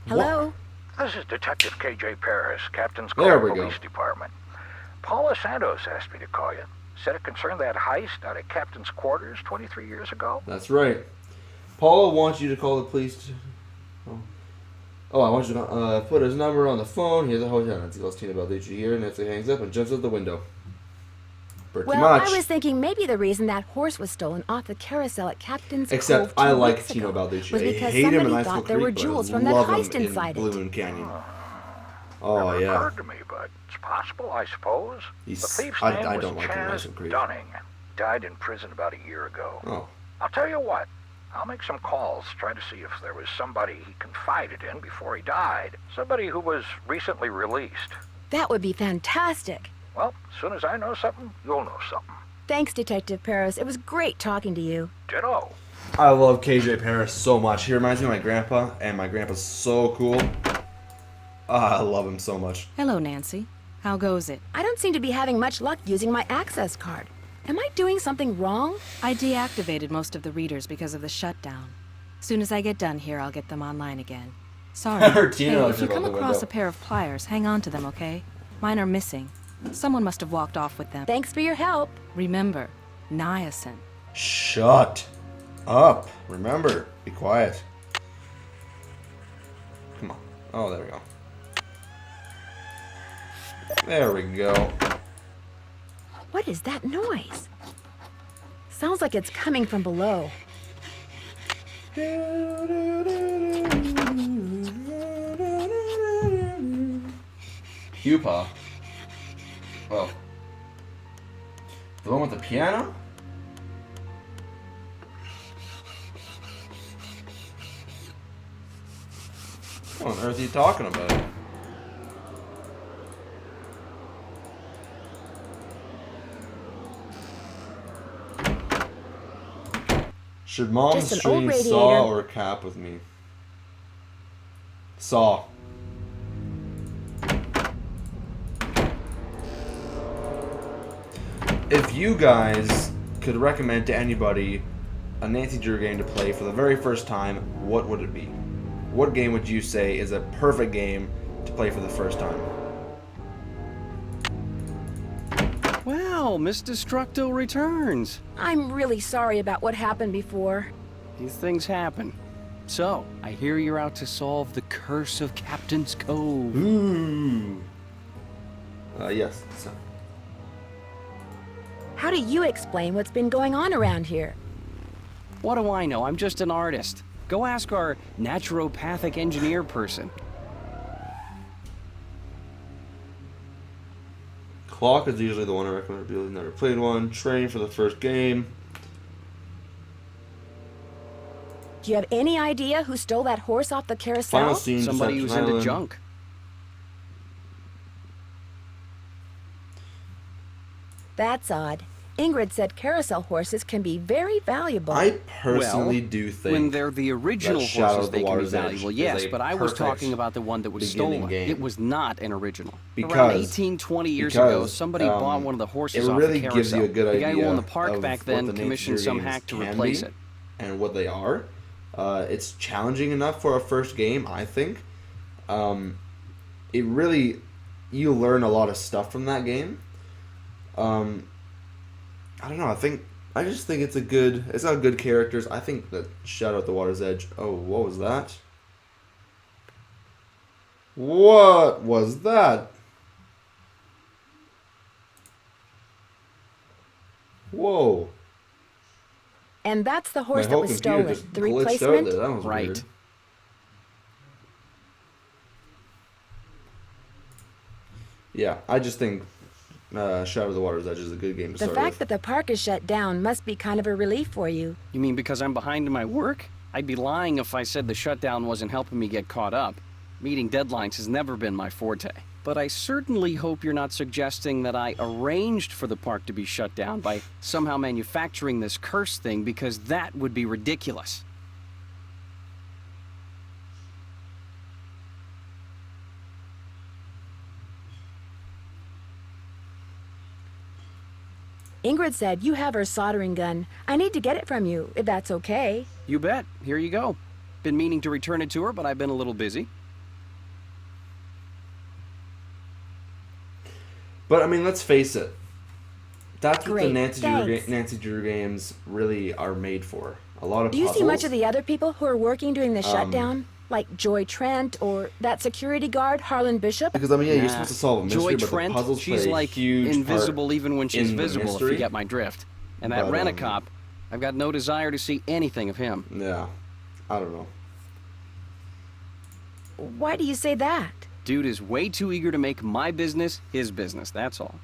Hello? This is Detective K.J. Paris, Captain's There Cove we go. Police Department. Paula Santos asked me to call you. Said it concerned that heist out at Captain's quarters 23 years ago. That's right. Paula wants you to call the police. I want you to put his number on the phone. He has a hotel. Nancy calls Tina Balducci here. Nancy hangs up and jumps out the window. Pretty Well, much. I was thinking maybe the reason that horse was stolen off the carousel at Captain's Except Cove I 2 like weeks Tino ago Balducci. was I because hate him in somebody High School thought there were Creek, but I jewels from that love him heist in inside Blue it. Moon Canyon. Oh Never yeah. occurred to me, but it's possible, I suppose. He's- The thief's I name was don't like him in High Chaz School Creek. Dunning. Died in prison about a year ago. Oh. I'll tell you what. I'll make some calls, try to see if there was somebody he confided in before he died. Somebody who was recently released. That would be fantastic. Well, as soon as I know something, you'll know something. Thanks, Detective Paris. It was great talking to you. Ditto. I love KJ Paris so much. He reminds me of my grandpa, and my grandpa's so cool. I love him so much. Hello, Nancy. How goes it? I don't seem to be having much luck using my access card. Am I doing something wrong? I deactivated most of the readers because of the shutdown. Soon as I get done here, I'll get them online again. Sorry. Her Tina Hey, looks if you out come the across window. a pair of pliers, hang on to them, okay? Mine are missing. Someone must have walked off with them. Thanks for your help. Remember, niacin. Shut up. Remember, be quiet. Come on. Oh, there we go. There we go. What is that noise? Sounds like it's coming from below. Pupa. Oh. The one with the piano? What on earth are you talking about? Should mom Just an old stream radiator. Saw or Cap with me? Saw. If you guys could recommend to anybody a Nancy Drew game to play for the very first time, what would it be? What game would you say is a perfect game to play for the first time? Wow, Miss Destructo returns. I'm really sorry about what happened before. These things happen. So, I hear you're out to solve the curse of Captain's Cove. Ooh. Yes. So. How do you explain what's been going on around here? What do I know? I'm just an artist. Go ask our naturopathic engineer person. Clock is usually the one I recommend to people who've never played one. Train for the first game. Do you have any idea who stole that horse off the carousel? Final scene. Somebody who's Deception into Island. junk. That's odd. Ingrid said carousel horses can be very valuable. I personally Well, do think when they're the original that Shadow horses, of the they can be Water's Edge valuable, is yes, a but I was perfect talking about the one that was beginning stolen. game. It was not an original. Around Because- 18, 20 years ago, because, somebody bought one of the horses it off really the gives carousel. you a good the guy who idea owned the park of back what then the commissioned nature some games hack to can replace be it. and what they are. It's challenging enough for a first game, I think. It really, you learn a lot of stuff from that game. I don't know. I just think it's got good characters. I think that Shadow at the Water's Edge. Oh, what was that? What was that? Whoa. And that's the horse My that whole was computer stolen. just The glitched out replacement? there. That was Right. weird. Yeah, I just think Shadow of the Water's Edge is a good game to The start fact with. that the park is shut down must be kind of a relief for you. You mean because I'm behind in my work? I'd be lying if I said the shutdown wasn't helping me get caught up. Meeting deadlines has never been my forte. But I certainly hope you're not suggesting that I arranged for the park to be shut down by somehow manufacturing this curse thing, because that would be ridiculous. Ingrid said you have her soldering gun. I need to get it from you, if that's okay. You bet. Here you go. Been meaning to return it to her, but I've been a little busy. But I mean, let's face it. That's what the Great, thanks. Nancy Drew games really are made for. A lot of Do you puzzles. see much of the other people who are working during the shutdown? Like Joy Trent or that security guard, Harlan Bishop? Because I mean, yeah, you're Nah. supposed to solve a mystery, Joy but Trent, the puzzles she's play a like huge invisible part even when she's in the visible, if mystery. you get my drift. And that But, rent-a-cop, I've got no desire to see anything of him. Yeah, I don't know. Why do you say that? Dude is way too eager to make my business his business, that's all.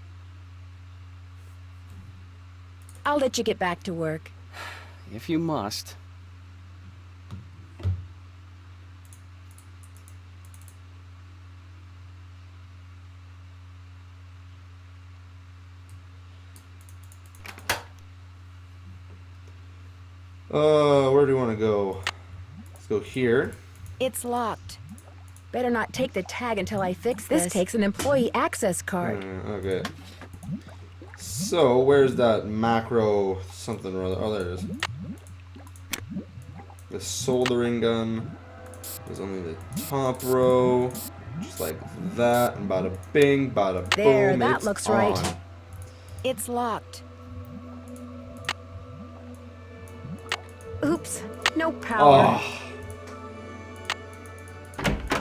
I'll let you get back to work. If you must. Where do you want to go? Let's go here. It's locked. Better not take the tag until I fix this. This takes an employee access card. Okay. So, where's that macro something or other? Oh, there it is. The soldering gun is only the top row. Just like that. And bada bing, bada boom. There, that it's looks on. right. It's locked. Oops, no power. Oh,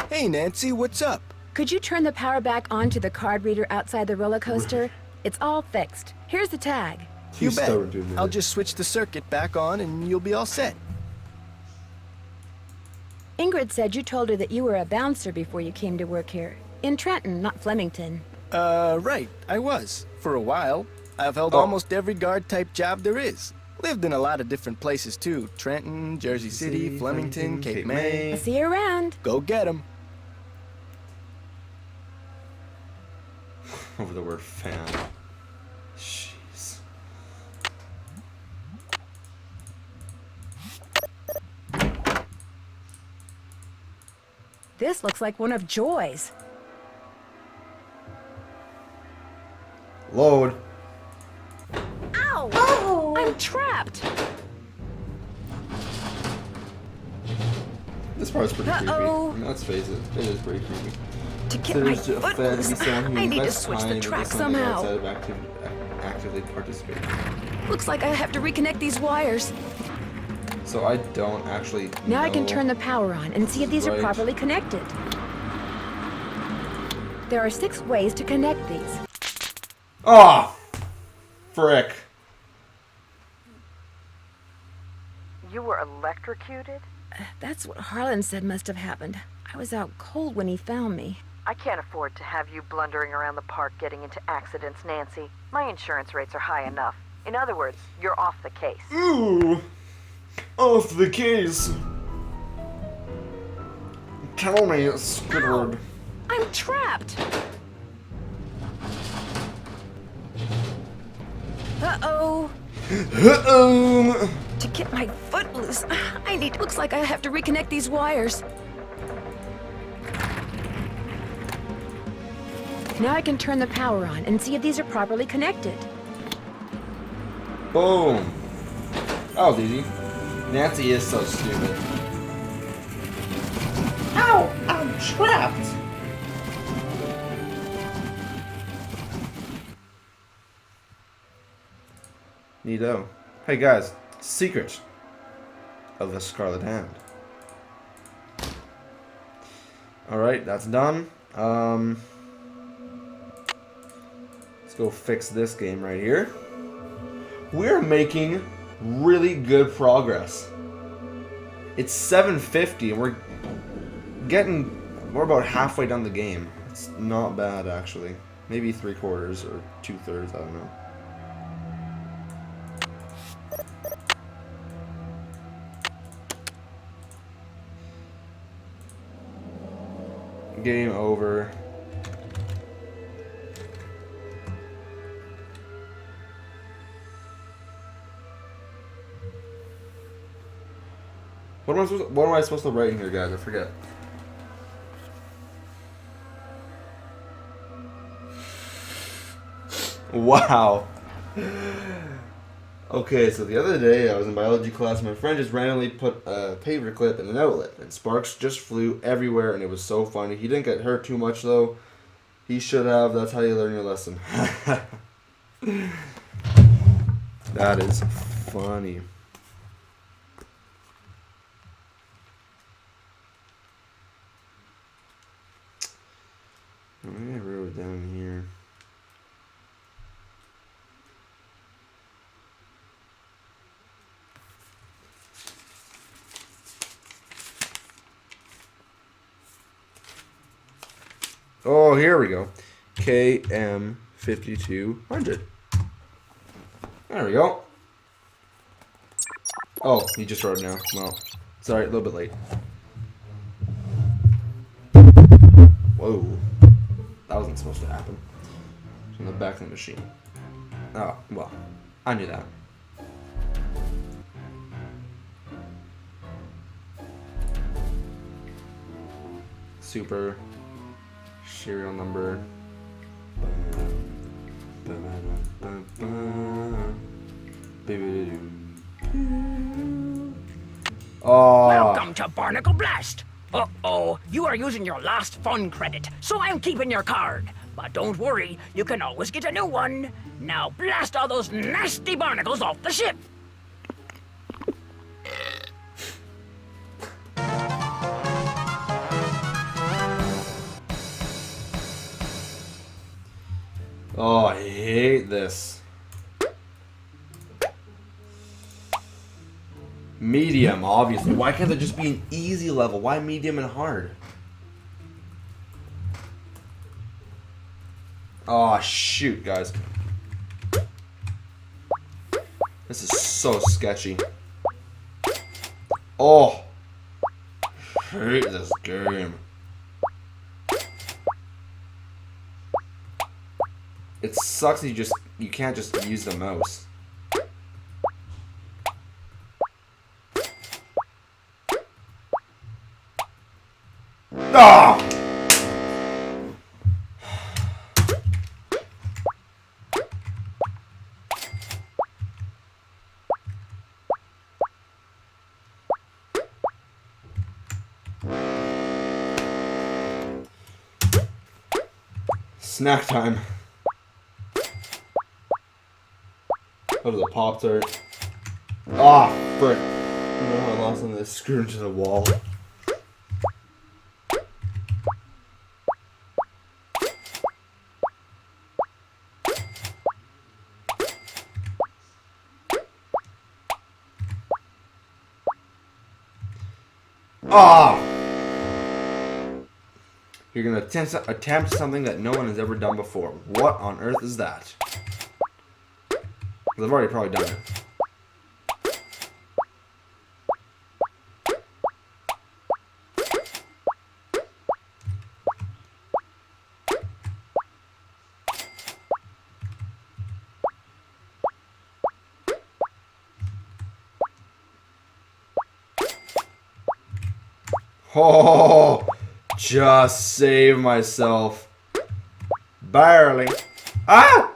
Hey, Nancy, what's up? Could you turn the power back on to the card reader outside the roller coaster? It's all fixed. Here's the tag. You he's bet. stubborn to admit I'll it. just switch the circuit back on and you'll be all set. Ingrid said you told her that you were a bouncer before you came to work here. In Trenton, not Flemington. Right. I was. For a while. I've held Oh. almost every guard-type job there is. Lived in a lot of different places, too. Trenton, Jersey City, Flemington, Cape May. I'll see you around. Go get 'em. Over the word fan. Jeez. This looks like one of Joy's. Load. Ow! Oh! I'm trapped! This part's pretty creepy. Uh-oh. I mean, let's face it. It is pretty creepy. To get my There's a foot fan to loose, be someone who I need to invests switch time the into track something somehow. outside of actively participating. Looks like I have to reconnect these wires. So I don't actually Now I can know. turn the power on and see if these are Right. properly connected. There are 6 ways to connect these. Ah! Frick. You were electrocuted? That's what Harlan said must have happened. I was out cold when he found me. I can't afford to have you blundering around the park getting into accidents, Nancy. My insurance rates are high enough. In other words, you're off the case. Ooh! Off the case. Tell me, Squidward. I'm trapped! Uh-oh! Uh-oh! To get my foot loose, I need... Looks like I have to reconnect these wires. Now I can turn the power on and see if these are properly connected. Boom. That was easy. Nancy is so stupid. Ow! I'm trapped! Neato. Hey guys, secret of the Scarlet Hand. Alright, that's done. Let's go fix this game right here. We're making really good progress. It's 7:50 and we're about halfway done the game. It's not bad actually. Maybe 3/4 or 2/3, I don't know. Game over. What am I supposed to write in here, guys? I forget. Wow. Okay, so the other day I was in biology class. My friend just randomly put a paperclip in an outlet, and sparks just flew everywhere, and it was so funny. He didn't get hurt too much though. He should have. That's how you learn your lesson. That is funny. I wrote it down here. Oh, here we go. KM 5200. There we go. Oh, he just wrote it now. Well, sorry, a little bit late. Whoa. That wasn't supposed to happen. It's on the back of the machine. Oh, well, I knew that. Super serial number. Oh. Welcome to Barnacle Blast. Uh-oh, you are using your last fun credit, so I'm keeping your card. But don't worry, you can always get a new one. Now blast all those nasty barnacles off the ship. Oh, I hate this. Medium, obviously. Why can't there just be an easy level? Why medium and hard? Oh, shoot, guys. This is so sketchy. Oh. I hate this game. It sucks that you can't just use the mouse. Ah! Snack time. What is a Pop-Tart? Ah, frick. I lost on this. Screwed into the wall. Ah! You're gonna attempt something that no one has ever done before. What on earth is that? 'Cause I've already probably done it. Oh, just save myself. Barely. Ah!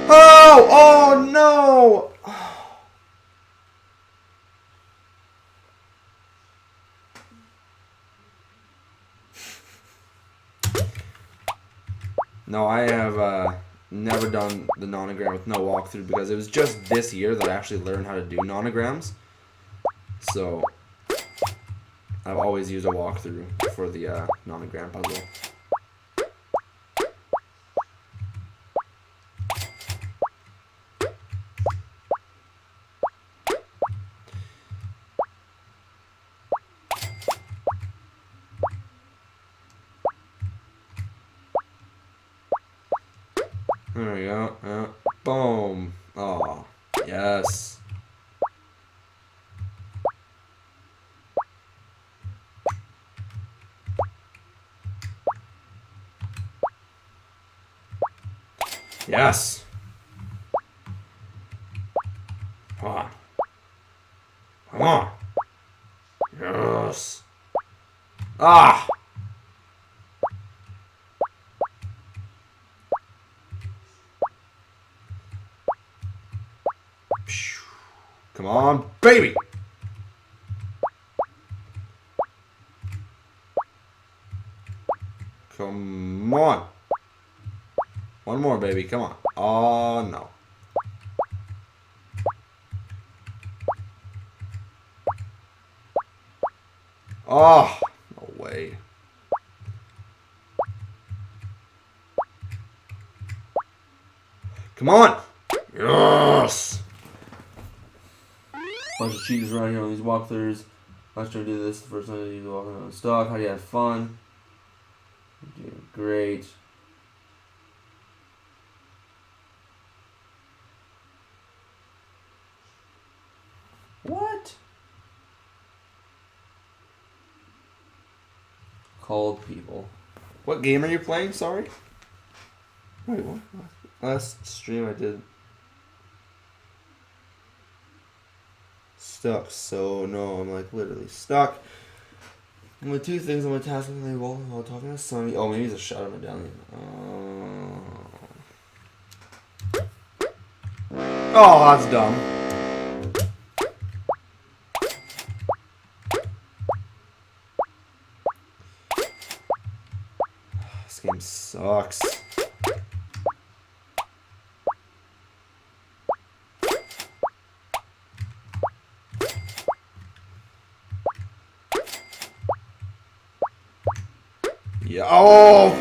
Oh! Oh no! No, I have never done the nonogram with no walkthrough because it was just this year that I actually learned how to do nonograms. So, I've always used a walkthrough for the nonogram puzzle. There we go. Boom. Oh, yes. Yes. Come on. Come on. Yes. Ah. Come on, baby. Come on. One more, baby. Come on. Oh, no. Oh, no way. Come on. Yes. Bunch of cheaters around here on these walkthroughs. Last time I did this, the first time you walk around stock. How do you have fun? You're doing great. What? Called people. What game are you playing? Sorry. Wait, what? Last stream I did. Stuck. So no, I'm like literally stuck. Only two things on my task when they roll while talking to Sonny. Oh, maybe it's a shot of medallion. Oh, that's dumb. This game sucks. Yeah. Oh!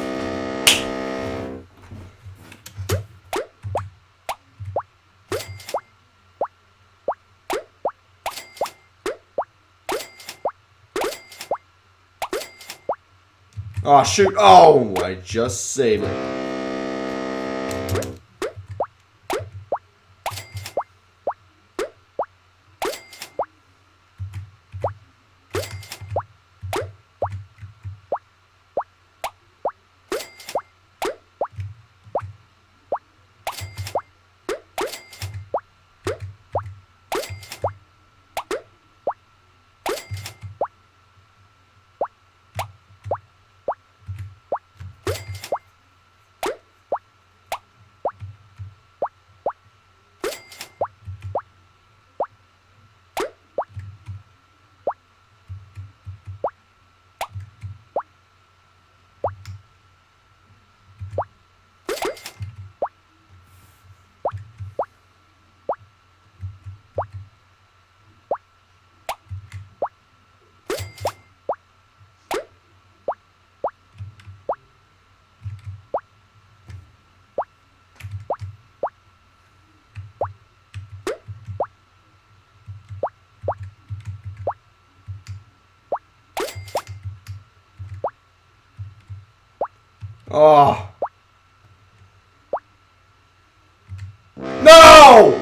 Oh, shoot. Oh, I just saved it. Oh. No!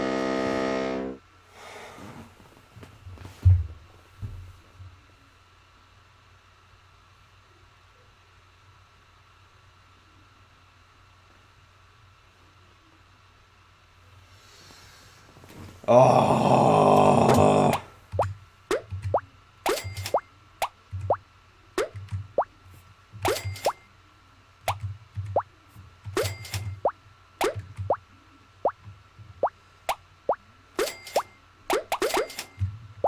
Oh.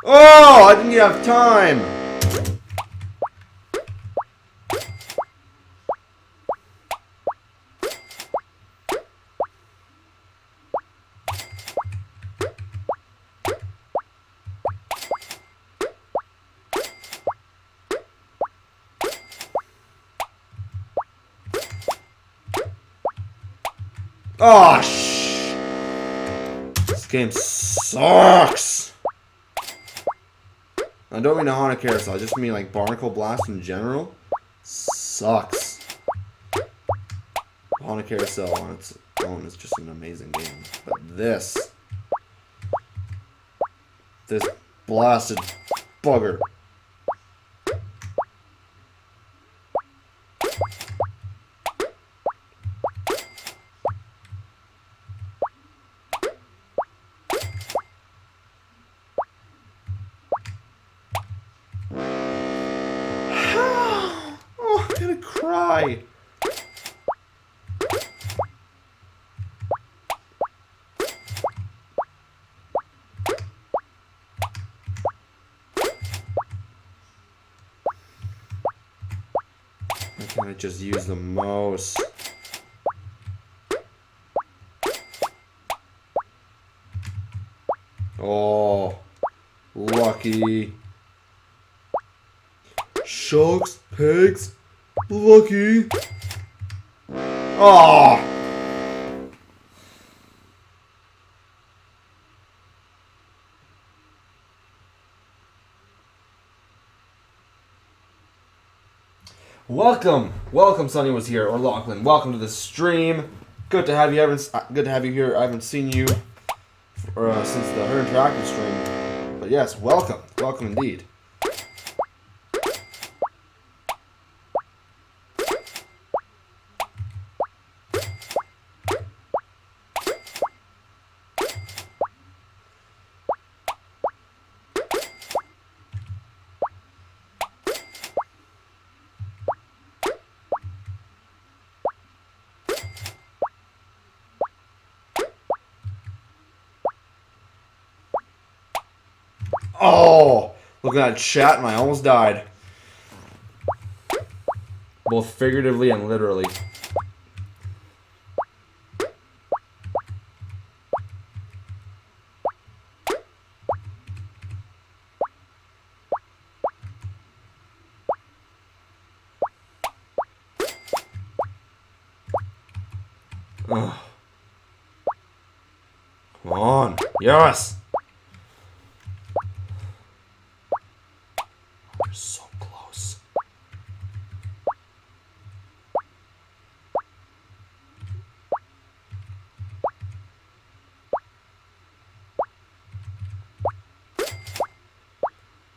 Oh, I didn't have time. Oh, this game sucks. I don't mean the Haunted Carousel, I just mean like Barnacle Blast in general. Sucks. Haunted Carousel on its own is just an amazing game. But this blasted bugger. Oh, I'm gonna cry. can I just use the mouse? Oh, lucky. Shucks, pigs, lucky. Oh. Welcome. Sonny was here, or Lachlan. Welcome to the stream. Good to have you. Good to have you here. I haven't seen you since the Her Interactive stream, but yes, welcome indeed. Oh, look at that chat and I almost died. Both figuratively and literally. Ugh. Come on. Yes. We're so close.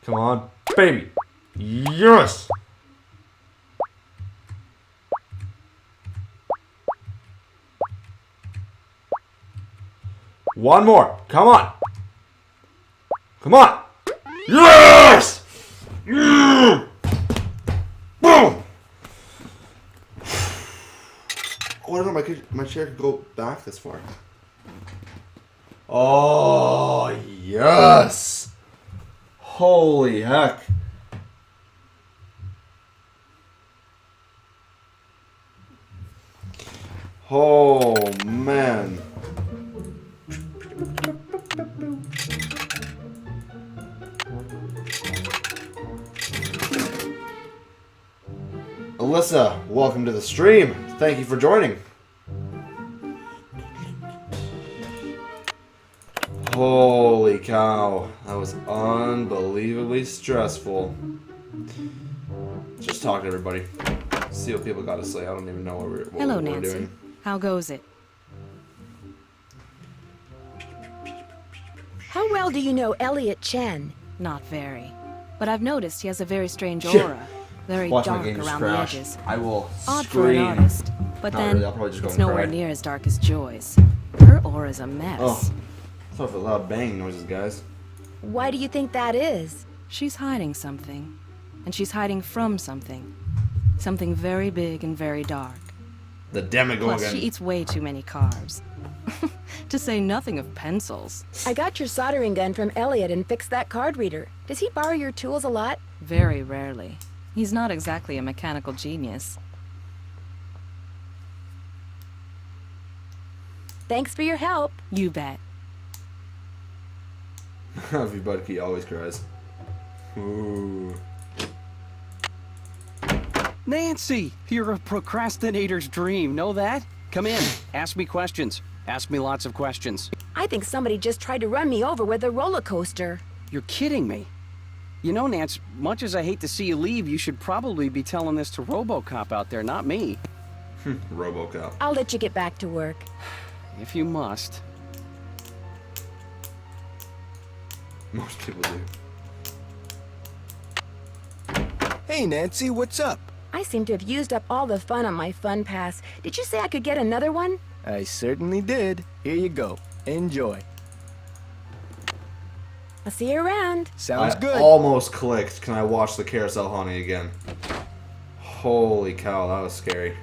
Come on, baby. Yes. One more. Come on. Come on. Yes! Yeah! Boom! Oh, I don't know, my chair could go back this far. Oh, yes! Holy heck. Oh, man. Alyssa, welcome to the stream. Thank you for joining. Holy cow. That was unbelievably stressful. Just talk to everybody. See what people got to say. I don't even know what we're Hello, doing. Nancy. How goes it? How well do you know Elliot Chen? Not very. But I've noticed he has a very strange aura. Very Watch my dark game just around crash. the edges. I will Odd for an scream. artist. But Not then, really, I'll probably just go it's and nowhere cry. near as dark as Joy's. Her aura's a mess. Oh, sorry for the loud banging noises, guys. Why do you think that is? She's hiding something. And she's hiding from something. Something very big and very dark. The Demogorgon. Plus, she eats way too many carbs. To say nothing of pencils. I got your soldering gun from Elliot and fixed that card reader. Does he borrow your tools a lot? Very rarely. He's not exactly a mechanical genius. Thanks for your help. You bet. Everybody always cries. Ooh. Nancy, you're a procrastinator's dream. Know that? Come in. Ask me questions. Ask me lots of questions. I think somebody just tried to run me over with a roller coaster. You're kidding me. You know, Nance, much as I hate to see you leave, you should probably be telling this to RoboCop out there, not me. RoboCop. I'll let you get back to work. If you must. Most people do. Hey, Nancy, what's up? I seem to have used up all the fun on my fun pass. Did you say I could get another one? I certainly did. Here you go. Enjoy. I'll see you around. Sounds I good. almost clicked. Can I watch the Carousel Honey again? Holy cow, that was scary.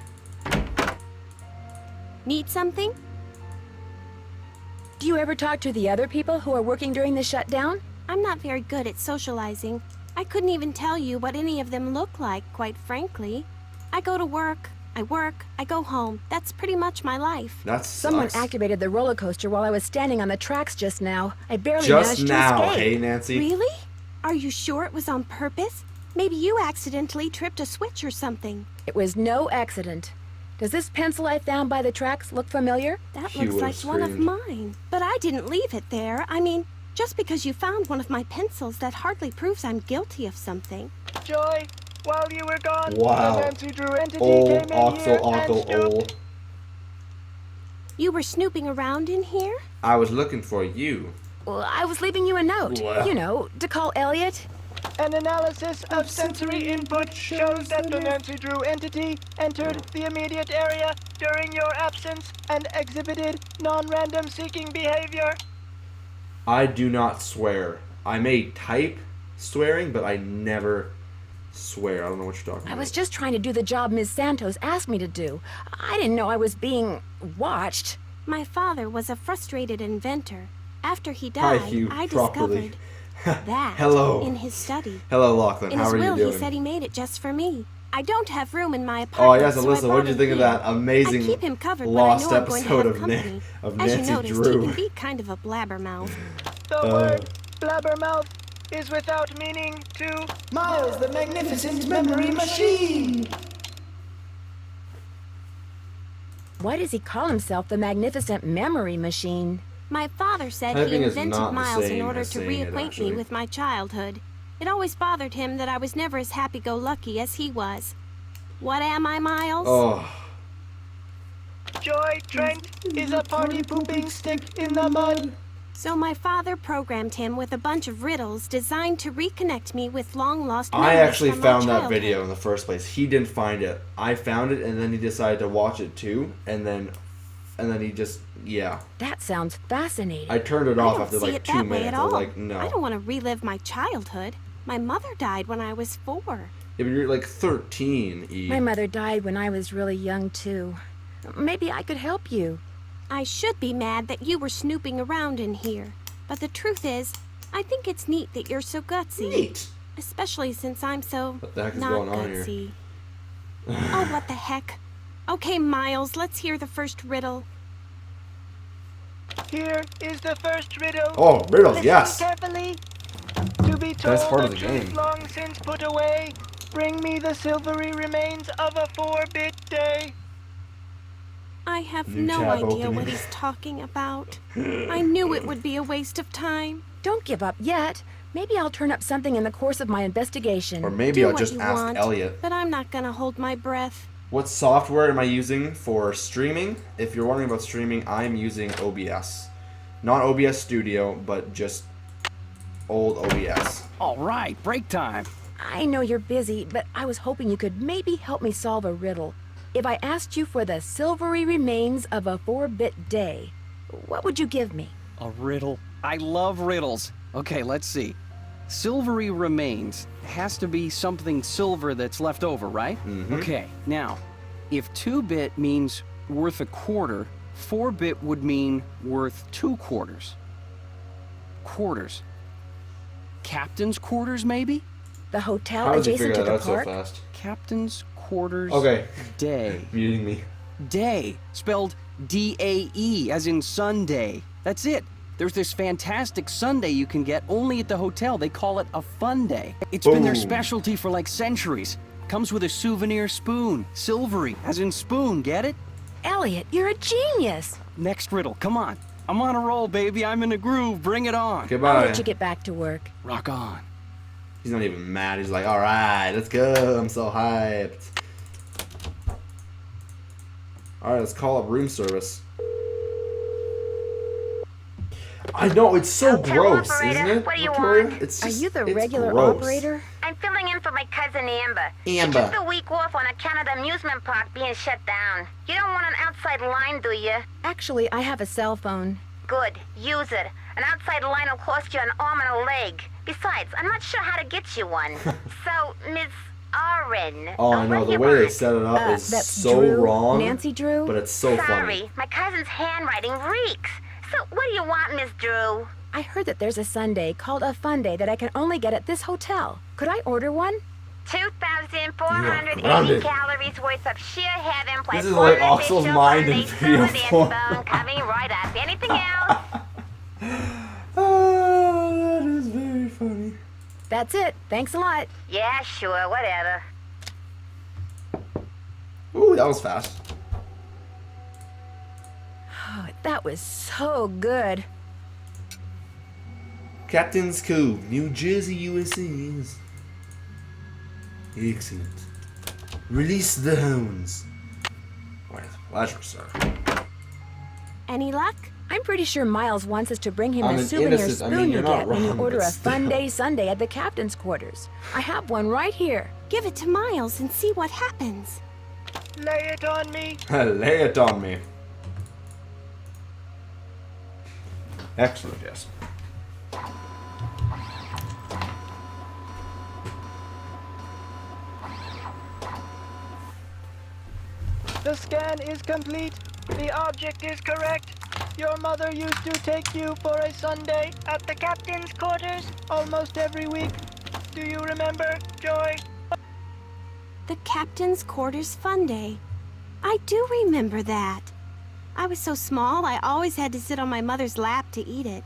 Need something? Do you ever talk to the other people who are working during the shutdown? I'm not very good at socializing. I couldn't even tell you what any of them look like, quite frankly. I go to work, I work, I go home. That's pretty much my life. That's Someone activated the roller coaster while I was standing on the tracks just now. I barely just managed now, to escape. hey Nancy. Really? Are you sure it was on purpose? Maybe you accidentally tripped a switch or something. It was no accident. Does this pencil I found by the tracks look familiar? That He looks would've like one of screamed. mine. But I didn't leave it there. I mean, just because you found one of my pencils, that hardly proves I'm guilty of something. Joy, while you were gone, Wow. the Nancy Drew entity Old came in here Oxel and Uncle snooped. Old. You were snooping around in here? I was looking for you. Well, I was leaving you a note. Wow. You know, to call Elliot. An analysis of sensory input shows that the Nancy Drew entity entered the immediate area during your absence and exhibited non-random seeking behavior. I do not swear. I may type swearing, but I never swear. I don't know what you're talking I about. was just trying to do the job Ms. Santos asked me to do. I didn't know I was being watched. My father was a frustrated inventor. After he Hi, died, Hugh, I properly. discovered that Hello. in his study. Hello, Lachlan. In How his are will, you doing? he said he made it just for me. I don't have room in my Oh apartment. yes, so I Alyssa, what brought did you him think of here. that amazing I keep him covered lost when I know I'm going to episode have of, company. of As Nancy you noticed, Drew? he can be kind of a blabbermouth. The word blabbermouth is without meaning to Miles, the magnificent memory machine. Why does he call himself the Magnificent Memory Machine? My father said Typing he is invented not the Miles in same order as to saying it, reacquaint me actually. with my childhood. It always bothered him that I was never as happy-go-lucky as he was. What am I, Miles? Oh, Joy Trent is a party pooping stick in the mud. So my father programmed him with a bunch of riddles designed to reconnect me with long-lost I memories actually from my found that childhood. video in the first place. He didn't find it. I found it, and then he decided to watch it too, and then he just That sounds fascinating. I turned it I off don't after see like it 2 that way minutes. at I was all. like, no. I don't want to relive my childhood. My mother died when I was 4. Yeah, but you're like 13, E. My mother died when I was really young, too. Maybe I could help you. I should be mad that you were snooping around in here. But the truth is, I think it's neat that you're so gutsy. Neat. Especially since I'm so What the heck is not going on here? gutsy. Oh, what the heck. Okay, Miles, let's hear the first riddle. Here is the first riddle. Oh, riddles, Listen yes. carefully. To be told Best part the of the truth game. long since put away, bring me the silvery remains of a 4-bit day. I have New no tab idea opening. what he's talking about. I knew it would be a waste of time. Don't give up yet. Maybe I'll turn up something in the course of my investigation. Or maybe Do I'll what just you ask want, Elliot. But I'm not gonna hold my breath. What software am I using for streaming? If you're wondering about streaming, I'm using OBS. Not OBS Studio, but just old OBS. All right, break time. I know you're busy, but I was hoping you could maybe help me solve a riddle. If I asked you for the silvery remains of a 4-bit day, what would you give me? A riddle. I love riddles. Okay, let's see. Silvery remains has to be something silver that's left over, right? Okay, now, if 2-bit means worth a quarter, 4-bit would mean worth 2 quarters. Quarters. Captain's quarters, maybe? The hotel How did you adjacent figure to that the out so park? fast? Captain's quarters Okay. day. Muting me. Day, spelled D-A-E, as in Sunday. That's it. There's this fantastic sundae you can get only at the hotel. They call it a fun day. It's been their Boom. specialty for like centuries. Comes with a souvenir spoon. Silvery, as in spoon, get it? Elliot, you're a genius. Next riddle, come on. I'm on a roll, baby. I'm in a groove. Bring it on. I'll Goodbye. let you get back to work. Rock on. He's not even mad. He's like, all right, let's go. I'm so hyped. All right, let's call up room service. I know, it's so Hotel gross, operator, isn't it, what do you Victoria? want? It's Are just, you the it's regular gross. operator? I'm filling in for my cousin Amber. Amber. She took the week off on account of the amusement park being shut down. You don't want an outside line, do you? Actually, I have a cell phone. Good. Use it. An outside line will cost you an arm and a leg. Besides, I'm not sure how to get you one. So, Miss Oren. Oh, I what know, do the you way they want? set it up is That's so Drew, wrong. Nancy Drew. But it's so Sorry, funny. my cousin's handwriting reeks. So, what do you want, Miss Drew? I heard that there's a Sunday called a Fun Day that I can only get at this hotel. Could I order one? 2,480 grounded. calories worth of sheer heaven plus This is like 400 Oxel's fish mind in on a video solid form. bone coming right up. Anything else? Oh, that is very funny. That's it. Thanks a lot. Yeah, sure, whatever. Ooh, that was fast. Oh, that was so good. Captain's Cove, New Jersey, USA. Yes. Excellent. Release the hounds. With pleasure, sir. Any luck? I'm pretty sure Miles wants us to bring him I'm the an souvenir innocent- I spoon mean, you you're not get when you wrong, order but a Fun still. Day Sunday at the captain's quarters. I have one right here. Give it to Miles and see what happens. Lay it on me. Lay it on me. Excellent, yes. The scan is complete. The object is correct. Your mother used to take you for a Sunday at the captain's quarters almost every week. Do you remember, Joy? The captain's quarters fun day. I do remember that. I was so small, I always had to sit on my mother's lap to eat it.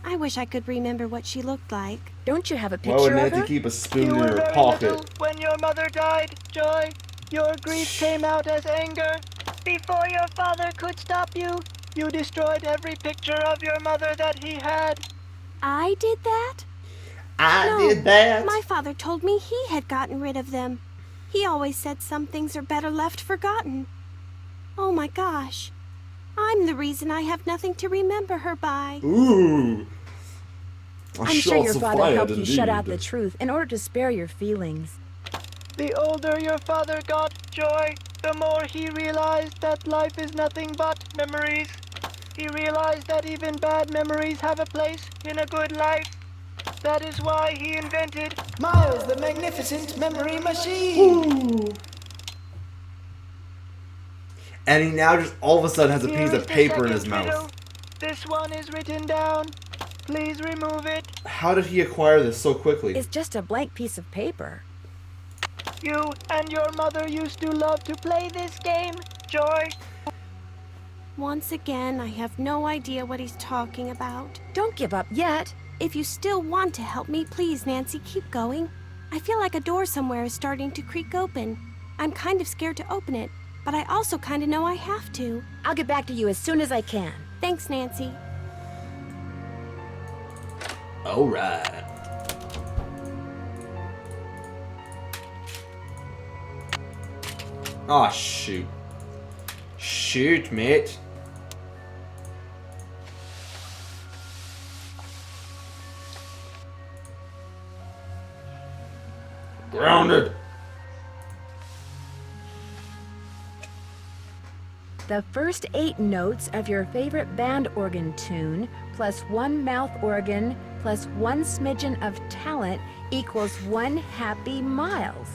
I wish I could remember what she looked like. Don't you have a Why would picture of Nancy her? keep a spoon You in were her very pocket? little when your mother died, Joy. Your grief came out as anger. Before your father could stop you, you destroyed every picture of your mother that he had. I did that? I No, did that. My father told me he had gotten rid of them. He always said some things are better left forgotten. Oh my gosh. I'm the reason I have nothing to remember her by. Ooh. I'm sure your father helped you shut out the truth in order to spare your feelings. The older your father got, Joy, the more he realized that life is nothing but memories. He realized that even bad memories have a place in a good life. That is why he invented Miles the Magnificent Memory Machine. And he now just all of a sudden has a Here piece is of the paper in his second riddle. mouth. This one is written down. Please remove it. How did he acquire this so quickly? It's just a blank piece of paper. You and your mother used to love to play this game, Joy. Once again, I have no idea what he's talking about. Don't give up yet. If you still want to help me, please, Nancy, keep going. I feel like a door somewhere is starting to creak open. I'm kind of scared to open it, but I also kind of know I have to. I'll get back to you as soon as I can. Thanks, Nancy. Alright. Aw, shoot. Shoot, mate. Grounded. The first 8 notes of your favorite band organ tune, plus 1 mouth organ, plus 1 smidgen of talent equals 1 happy Miles.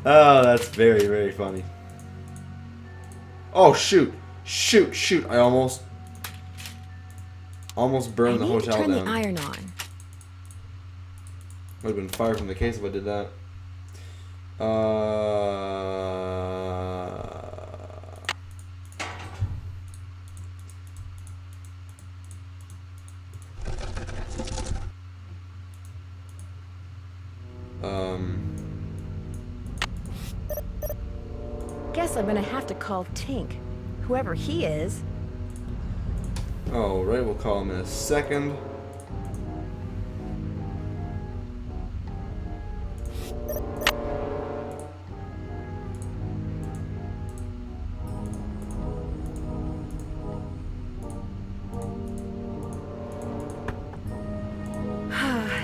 Oh, that's very, very funny. Oh, shoot. Shoot. I almost burned the I need to hotel turn down. the iron on. Would have been fired from the case if I did that. Guess I'm gonna have to call Tink. Whoever he is. Alright, we'll call him in a second.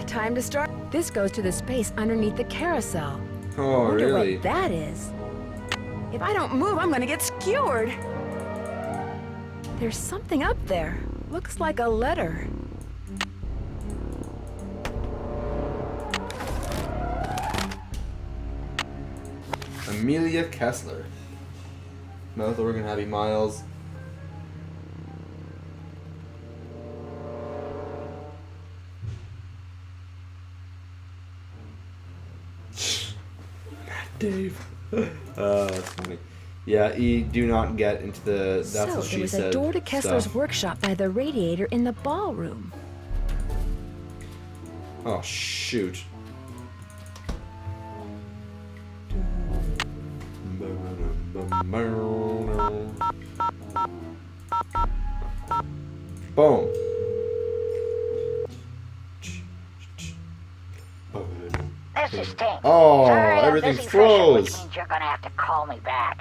Time to start. This goes to the space underneath the carousel. Oh, Wonder really? what that is. If I don't move, I'm gonna get skewered. There's something up there. Looks like a letter. Amelia Kessler. Mouth organ, Happy Miles. Dave. That's funny. Yeah, do not get into the that's So what she there was said a door to Kessler's stuff. workshop by the radiator in the ballroom. Oh, shoot. Boom. This is Tink. Oh, Sorry, I'm everything busy fishing, which froze. means you're gonna have to call me back.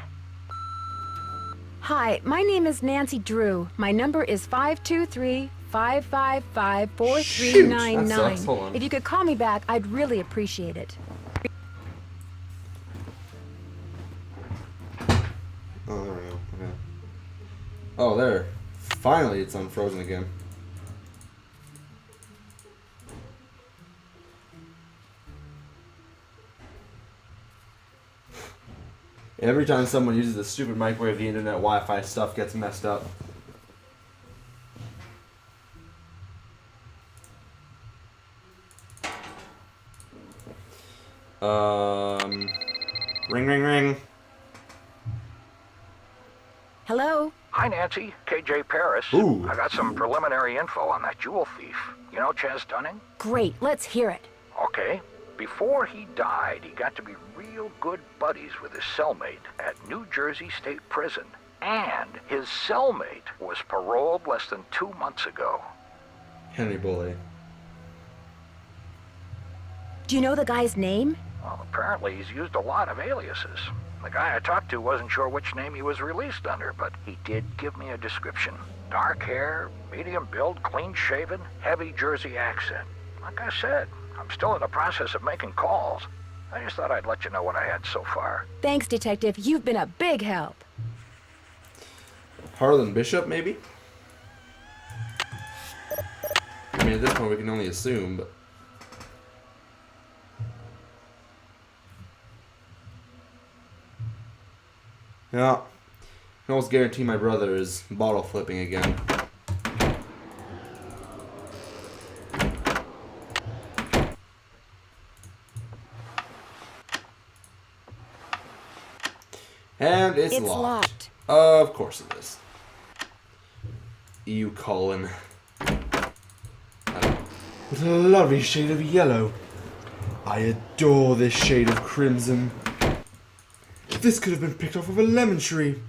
Hi, my name is Nancy Drew. My number is 523-555-4399. Shoot, that sucks. Hold on. If you could call me back, I'd really appreciate it. Oh, there we go. Okay. Oh, there. Finally, it's unfrozen again. Every time someone uses the stupid microwave, the internet Wi-Fi stuff gets messed up. Ring, ring, ring. Hello? Hi, Nancy. KJ Paris. Ooh. I got some preliminary info on that jewel thief. You know Chaz Dunning? Great, let's hear it. Okay. Before he died, he got to be real good buddies with his cellmate at New Jersey State Prison. And his cellmate was paroled less than 2 months ago. Henry Bully. Do you know the guy's name? Well, apparently he's used a lot of aliases. The guy I talked to wasn't sure which name he was released under, but he did give me a description. Dark hair, medium build, clean-shaven, heavy Jersey accent. Like I said, I'm still in the process of making calls. I just thought I'd let you know what I had so far. Thanks, Detective. You've been a big help. Harlan Bishop, maybe? I mean, at this point, we can only assume, but... Yeah. I can almost guarantee my brother is bottle flipping again. And it's locked. Of course it is. You, Colin. What a lovely shade of yellow. I adore this shade of crimson. This could have been picked off of a lemon tree.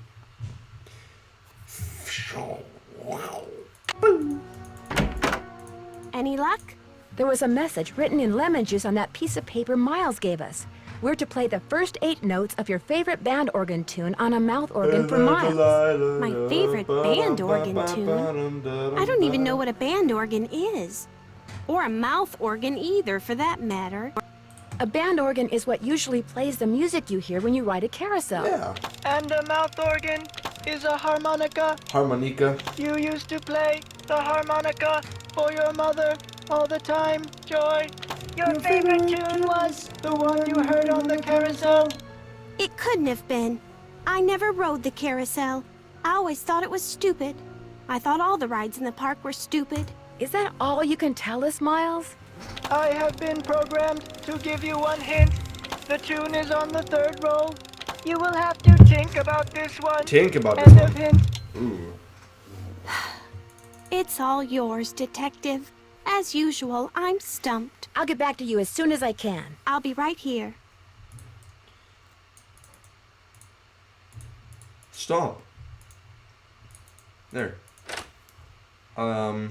Any luck? There was a message written in lemon juice on that piece of paper Miles gave us. We're to play the first 8 notes of your favorite band organ tune on a mouth organ for Miles. My favorite band organ tune? I don't even know what a band organ is. Or a mouth organ either, for that matter. A band organ is what usually plays the music you hear when you ride a carousel. Yeah. And a mouth organ is a harmonica. Harmonica. You used to play the harmonica for your mother all the time, Joy. Your favorite tune was the one you heard on the carousel. It couldn't have been. I never rode the carousel. I always thought it was stupid. I thought all the rides in the park were stupid. Is that all you can tell us, Miles? I have been programmed to give you one hint. The tune is on the 3rd roll. You will have to think about this one. Think about End this of one. hint. Ooh. It's all yours, Detective. As usual, I'm stumped. I'll get back to you as soon as I can. I'll be right here. Stop. There. Oh,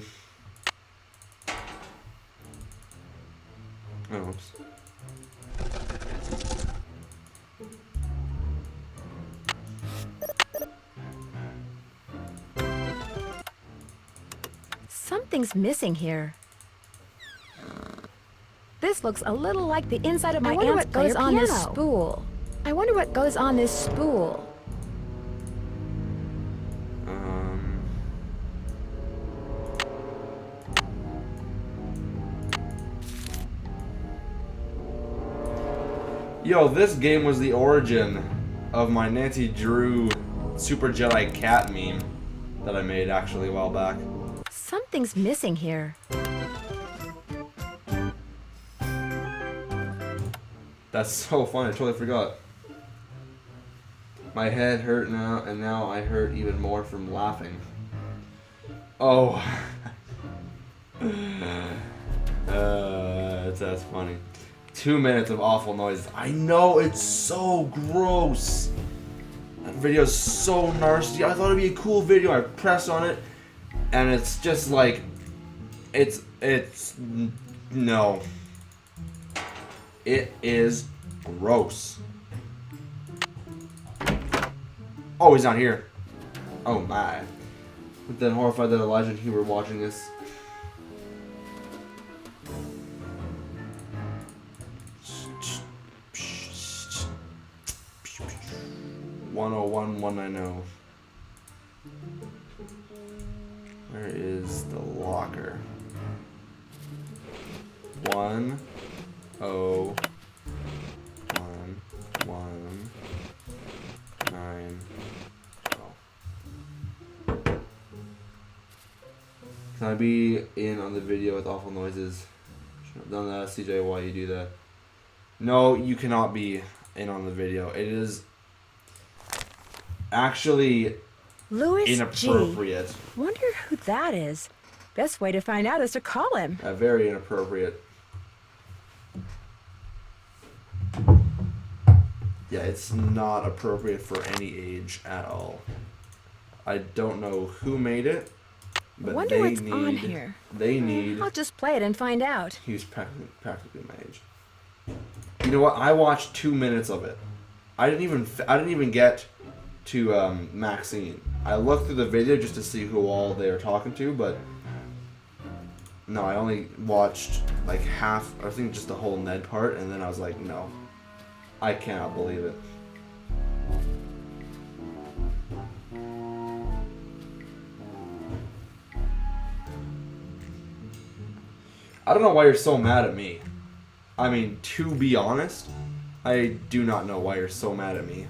oops. Something's missing here. This looks a little like the inside of my aunt's what goes on this spool. I wonder what goes on this spool. Yo, this game was the origin of my Nancy Drew Super Jedi Cat meme that I made actually a while back. Something's missing here. That's so funny, I totally forgot. My head hurt now, and now I hurt even more from laughing. Oh. That's funny. 2 minutes of awful noises. I know, it's so gross. That video's so nasty. I thought it'd be a cool video. I press on it, and it's just like, no. It is gross. Oh, he's not here. Oh my. But then horrified that Elijah and Hugh were watching this. $101,190. Where is the locker? 101,190. Can I be in on the video with awful noises? Shouldn't have done that, CJ. Why you do that? No, you cannot be in on the video. It is actually Louis inappropriate. G. Wonder who that is. Best way to find out is to call him. Very inappropriate. Yeah, it's not appropriate for any age at all. I don't know who made it, but Wonder they what's need. on here. They need. I'll just play it and find out. He was practically my age. You know what? I watched 2 minutes of it. I didn't even get to Maxine. I looked through the video just to see who all they were talking to, but no, I only watched like half. I think just the whole Ned part, and then I was like, no, I cannot believe it. I don't know why you're so mad at me. I mean, to be honest, I do not know why you're so mad at me.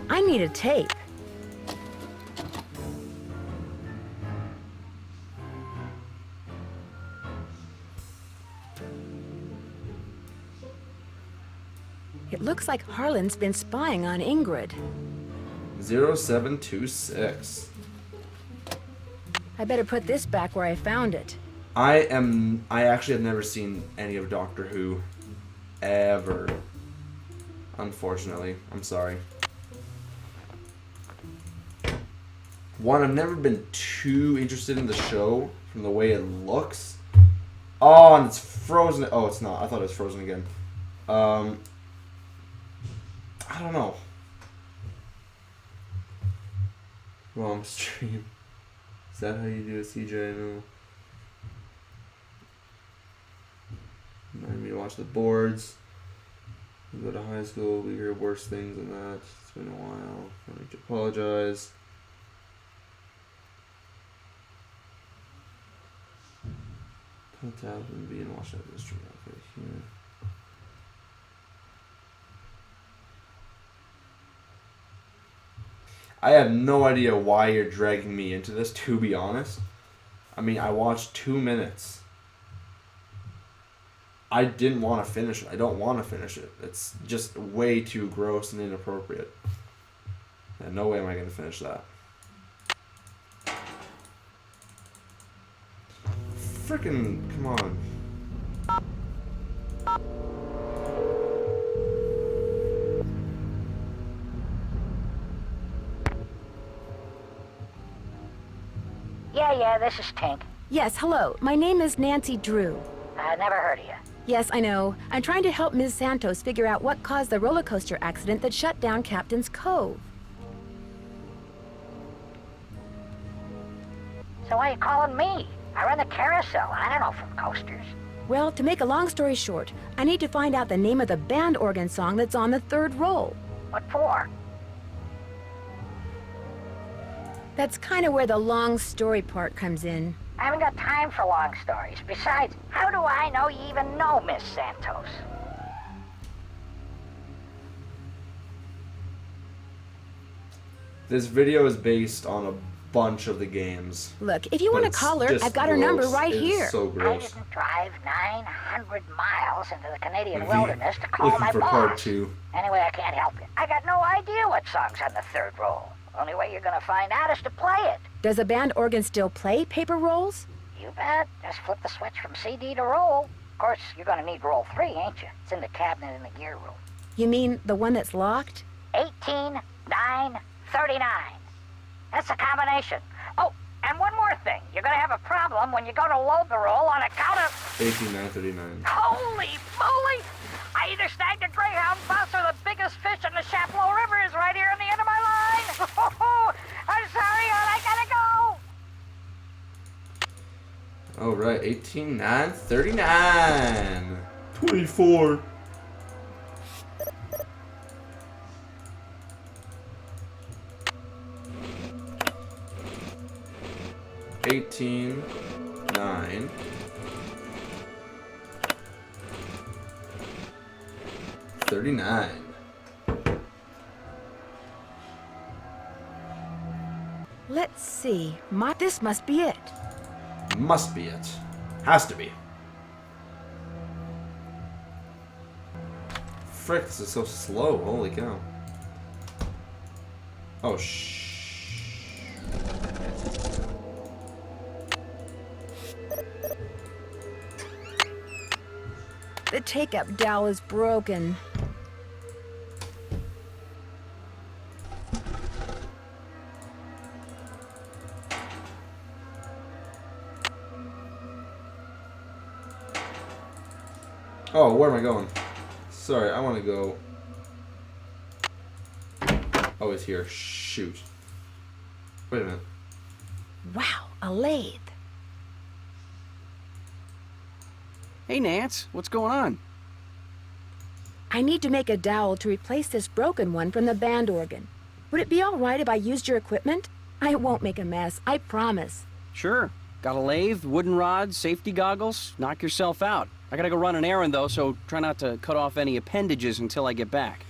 I need a tape. It looks like Harlan's been spying on Ingrid. 0726. I better put this back where I found it. I actually have never seen any of Doctor Who. Ever. Unfortunately. I'm sorry. One, I've never been too interested in the show from the way it looks. Oh, and it's frozen. Oh, it's not. I thought it was frozen again. I don't know. Wrong stream. Is that how you do it, CJ? No. Remind me to watch the boards. We go to high school, we hear worse things than that. It's been a while. I need to apologize. Put tab and be and watch that history. Okay, here. I have no idea why you're dragging me into this, to be honest. I mean, I watched 2 minutes. I didn't want to finish it. I don't want to finish it. It's just way too gross and inappropriate. And no way am I going to finish that. Frickin', come on. Yeah, this is Tink. Yes, hello. My name is Nancy Drew. I never heard of you. Yes, I know. I'm trying to help Ms. Santos figure out what caused the roller coaster accident that shut down Captain's Cove. So why are you calling me? I run the Carousel. I don't know from coasters. Well, to make a long story short, I need to find out the name of the band organ song that's on the third roll. What for? That's kind of where the long story part comes in. I haven't got time for long stories. Besides, how do I know you even know Miss Santos? This video is based on a bunch of the games. Look, if you want to But call her, it's I've got her just number gross. right It is here. so I gross. didn't drive 900 miles into the Canadian V, wilderness to call looking my for boss. part 2. Anyway, I can't help it. I got no idea what song's on the third roll. Only way you're gonna find out is to play it. Does a band organ still play paper rolls? You bet. Just flip the switch from CD to roll. Of course, you're gonna need roll 3, ain't you? It's in the cabinet in the gear room. You mean the one that's locked? 18, 9, 39. That's a combination. Oh, and one more thing. You're gonna have a problem when you go to load the roll on account of... 18939. Holy moly! I either snagged a greyhound bus or the biggest fish in the Chapleau River is right here on the end of my line. I'm sorry, hon. I gotta go. Alright, 18939. 24. $18, 9, 39. Let's see. This must be it. Must be it. Has to be. Frick, this is so slow. Holy cow. Oh, The take-up dowel is broken. Oh, where am I going? Sorry, I want to go. Oh, it's here. Shoot. Wait a minute. Wow, a lathe. Hey, Nance, what's going on? I need to make a dowel to replace this broken one from the band organ. Would it be all right if I used your equipment? I won't make a mess, I promise. Sure. Got a lathe, wooden rods, safety goggles. Knock yourself out. I gotta go run an errand, though, so try not to cut off any appendages until I get back.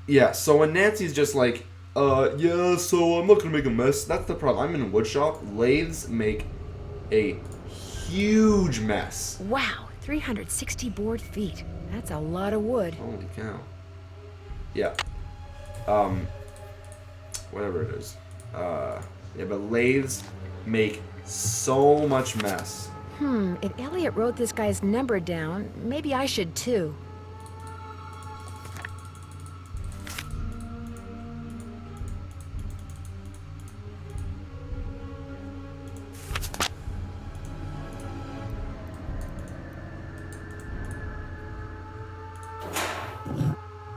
Yeah, so when Nancy's just like, yeah, so I'm not gonna make a mess, that's the problem. I'm in a wood shop. Lathes make a huge mess. Wow, 360 board feet. That's a lot of wood. Holy cow. Yeah. Whatever it is. Yeah, but lathes make so much mess. If Elliot wrote this guy's number down, maybe I should too.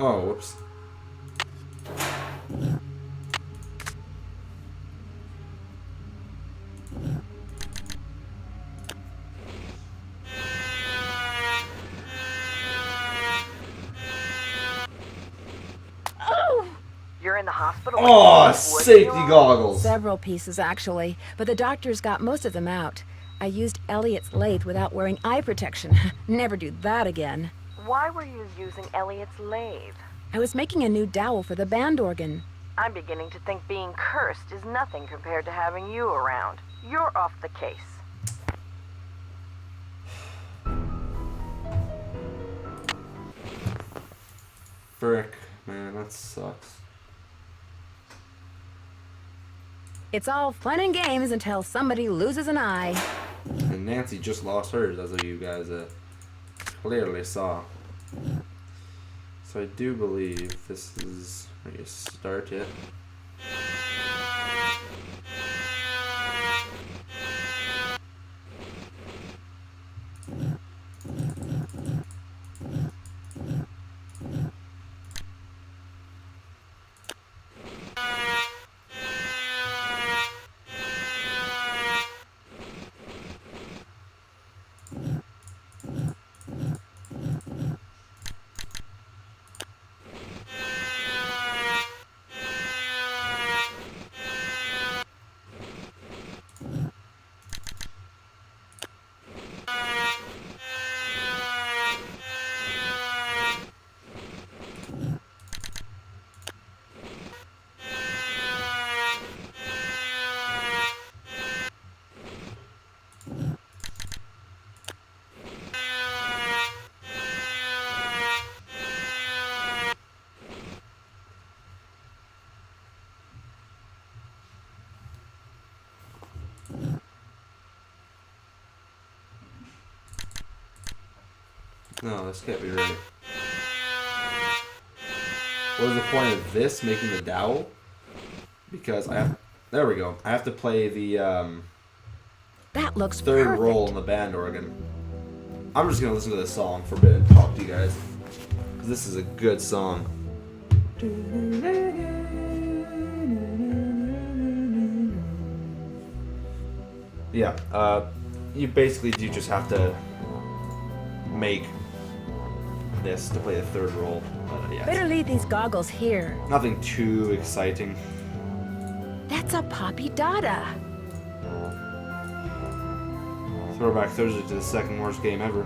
Oh, whoops. You're in the hospital? Oh, Wood safety you on? goggles. Several pieces, actually, but the doctors got most of them out. I used Elliot's lathe without wearing eye protection. Never do that again. Why were you using Elliot's lathe? I was making a new dowel for the band organ. I'm beginning to think being cursed is nothing compared to having you around. You're off the case. Frick, man, that sucks. It's all fun and games until somebody loses an eye. And Nancy just lost hers, as you guys clearly saw. So I do believe this is where you start it. No, this can't be right. What is the point of this making the dowel? Because I have... There we go. I have to play the That looks third perfect. roll in the band organ. I'm just going to listen to this song for a bit and talk to you guys. Because this is a good song. Yeah, you basically do just have to make this to play the third roll. Yeah, Better leave these goggles here. nothing too exciting. That's a Poppy Dada. Throwback Thursday to the second worst game ever.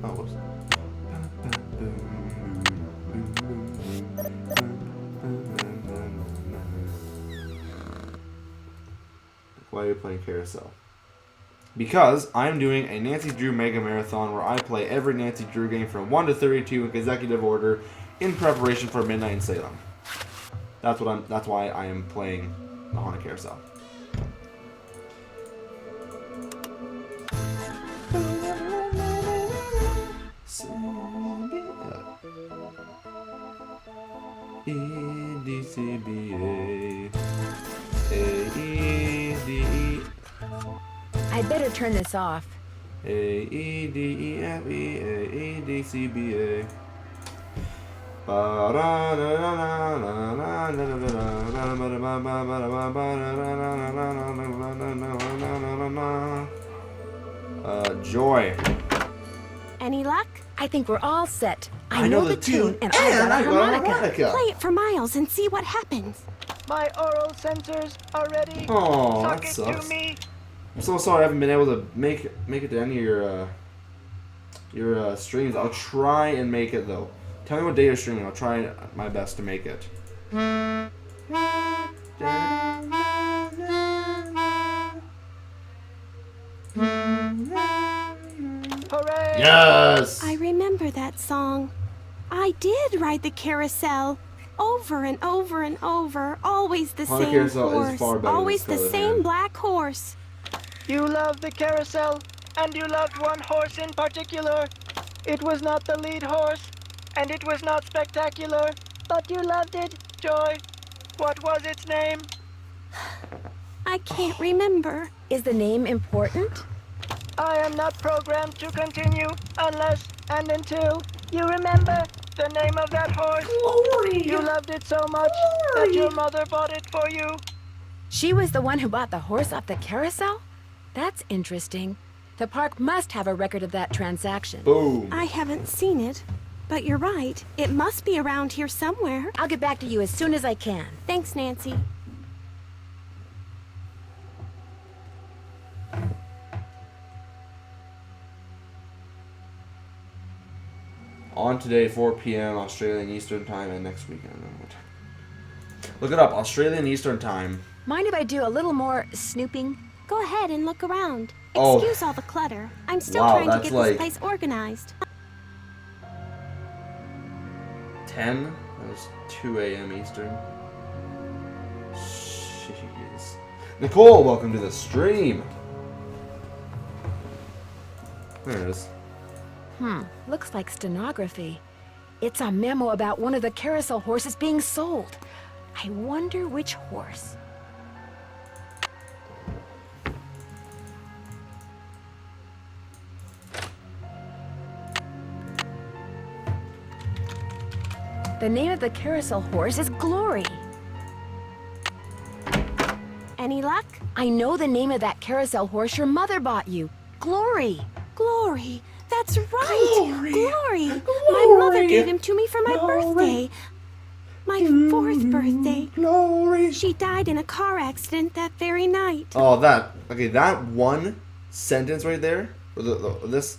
Oh, whoops. Why are you playing Carousel? Because I'm doing a Nancy Drew Mega Marathon where I play every Nancy Drew game from 1 to 32 in consecutive order in preparation for Midnight in Salem. That's why I am playing the Haunted Carousel. E-D-C-B-A A-E-D-E I'd better turn this off. A-E-D-E-F-E A-E-D-C-B-A Joy. Any luck? I think we're all set. I know the tune, and I got a harmonica. Play it for Miles and see what happens. My oral sensors are ready. Oh, Suck that it sucks. to me. I'm so sorry I haven't been able to make it to any of your streams. I'll try and make it though. Tell me what day you're streaming. I'll try my best to make it. Hooray! Yes. I remember that song. I did ride the carousel over and over and over. Always the Haunted same Carousel is horse. far better than Always the Scarlet same Hand. black horse. You loved the carousel, and you loved one horse in particular. It was not the lead horse, and it was not spectacular, but you loved it, Joy. What was its name? I can't remember. Is the name important? I am not programmed to continue unless and until you remember the name of that horse. Glory! You loved it so much that your mother bought it for you. She was the one who bought the horse off the carousel? That's interesting. The park must have a record of that transaction. Boom. I haven't seen it, but you're right. It must be around here somewhere. I'll get back to you as soon as I can. Thanks, Nancy. On today, 4 p.m. Australian Eastern Time, and next week. I don't know what. Look it up. Australian Eastern Time. Mind if I do a little more snooping? Go ahead and look around. Oh. Excuse all the clutter. I'm still Wow, trying to that's get like- this place organized. 10? That was 2 a.m. Eastern. Jeez. Nicole, welcome to the stream. There it is. Looks like stenography. It's a memo about one of the carousel horses being sold. I wonder which horse. The name of the carousel horse is Glory. Any luck? I know the name of that carousel horse your mother bought you. Glory. Glory. That's right. Glory. My mother gave him to me for my birthday. My 4th birthday. Glory. She died in a car accident that very night. Oh, that one sentence right there. Or this.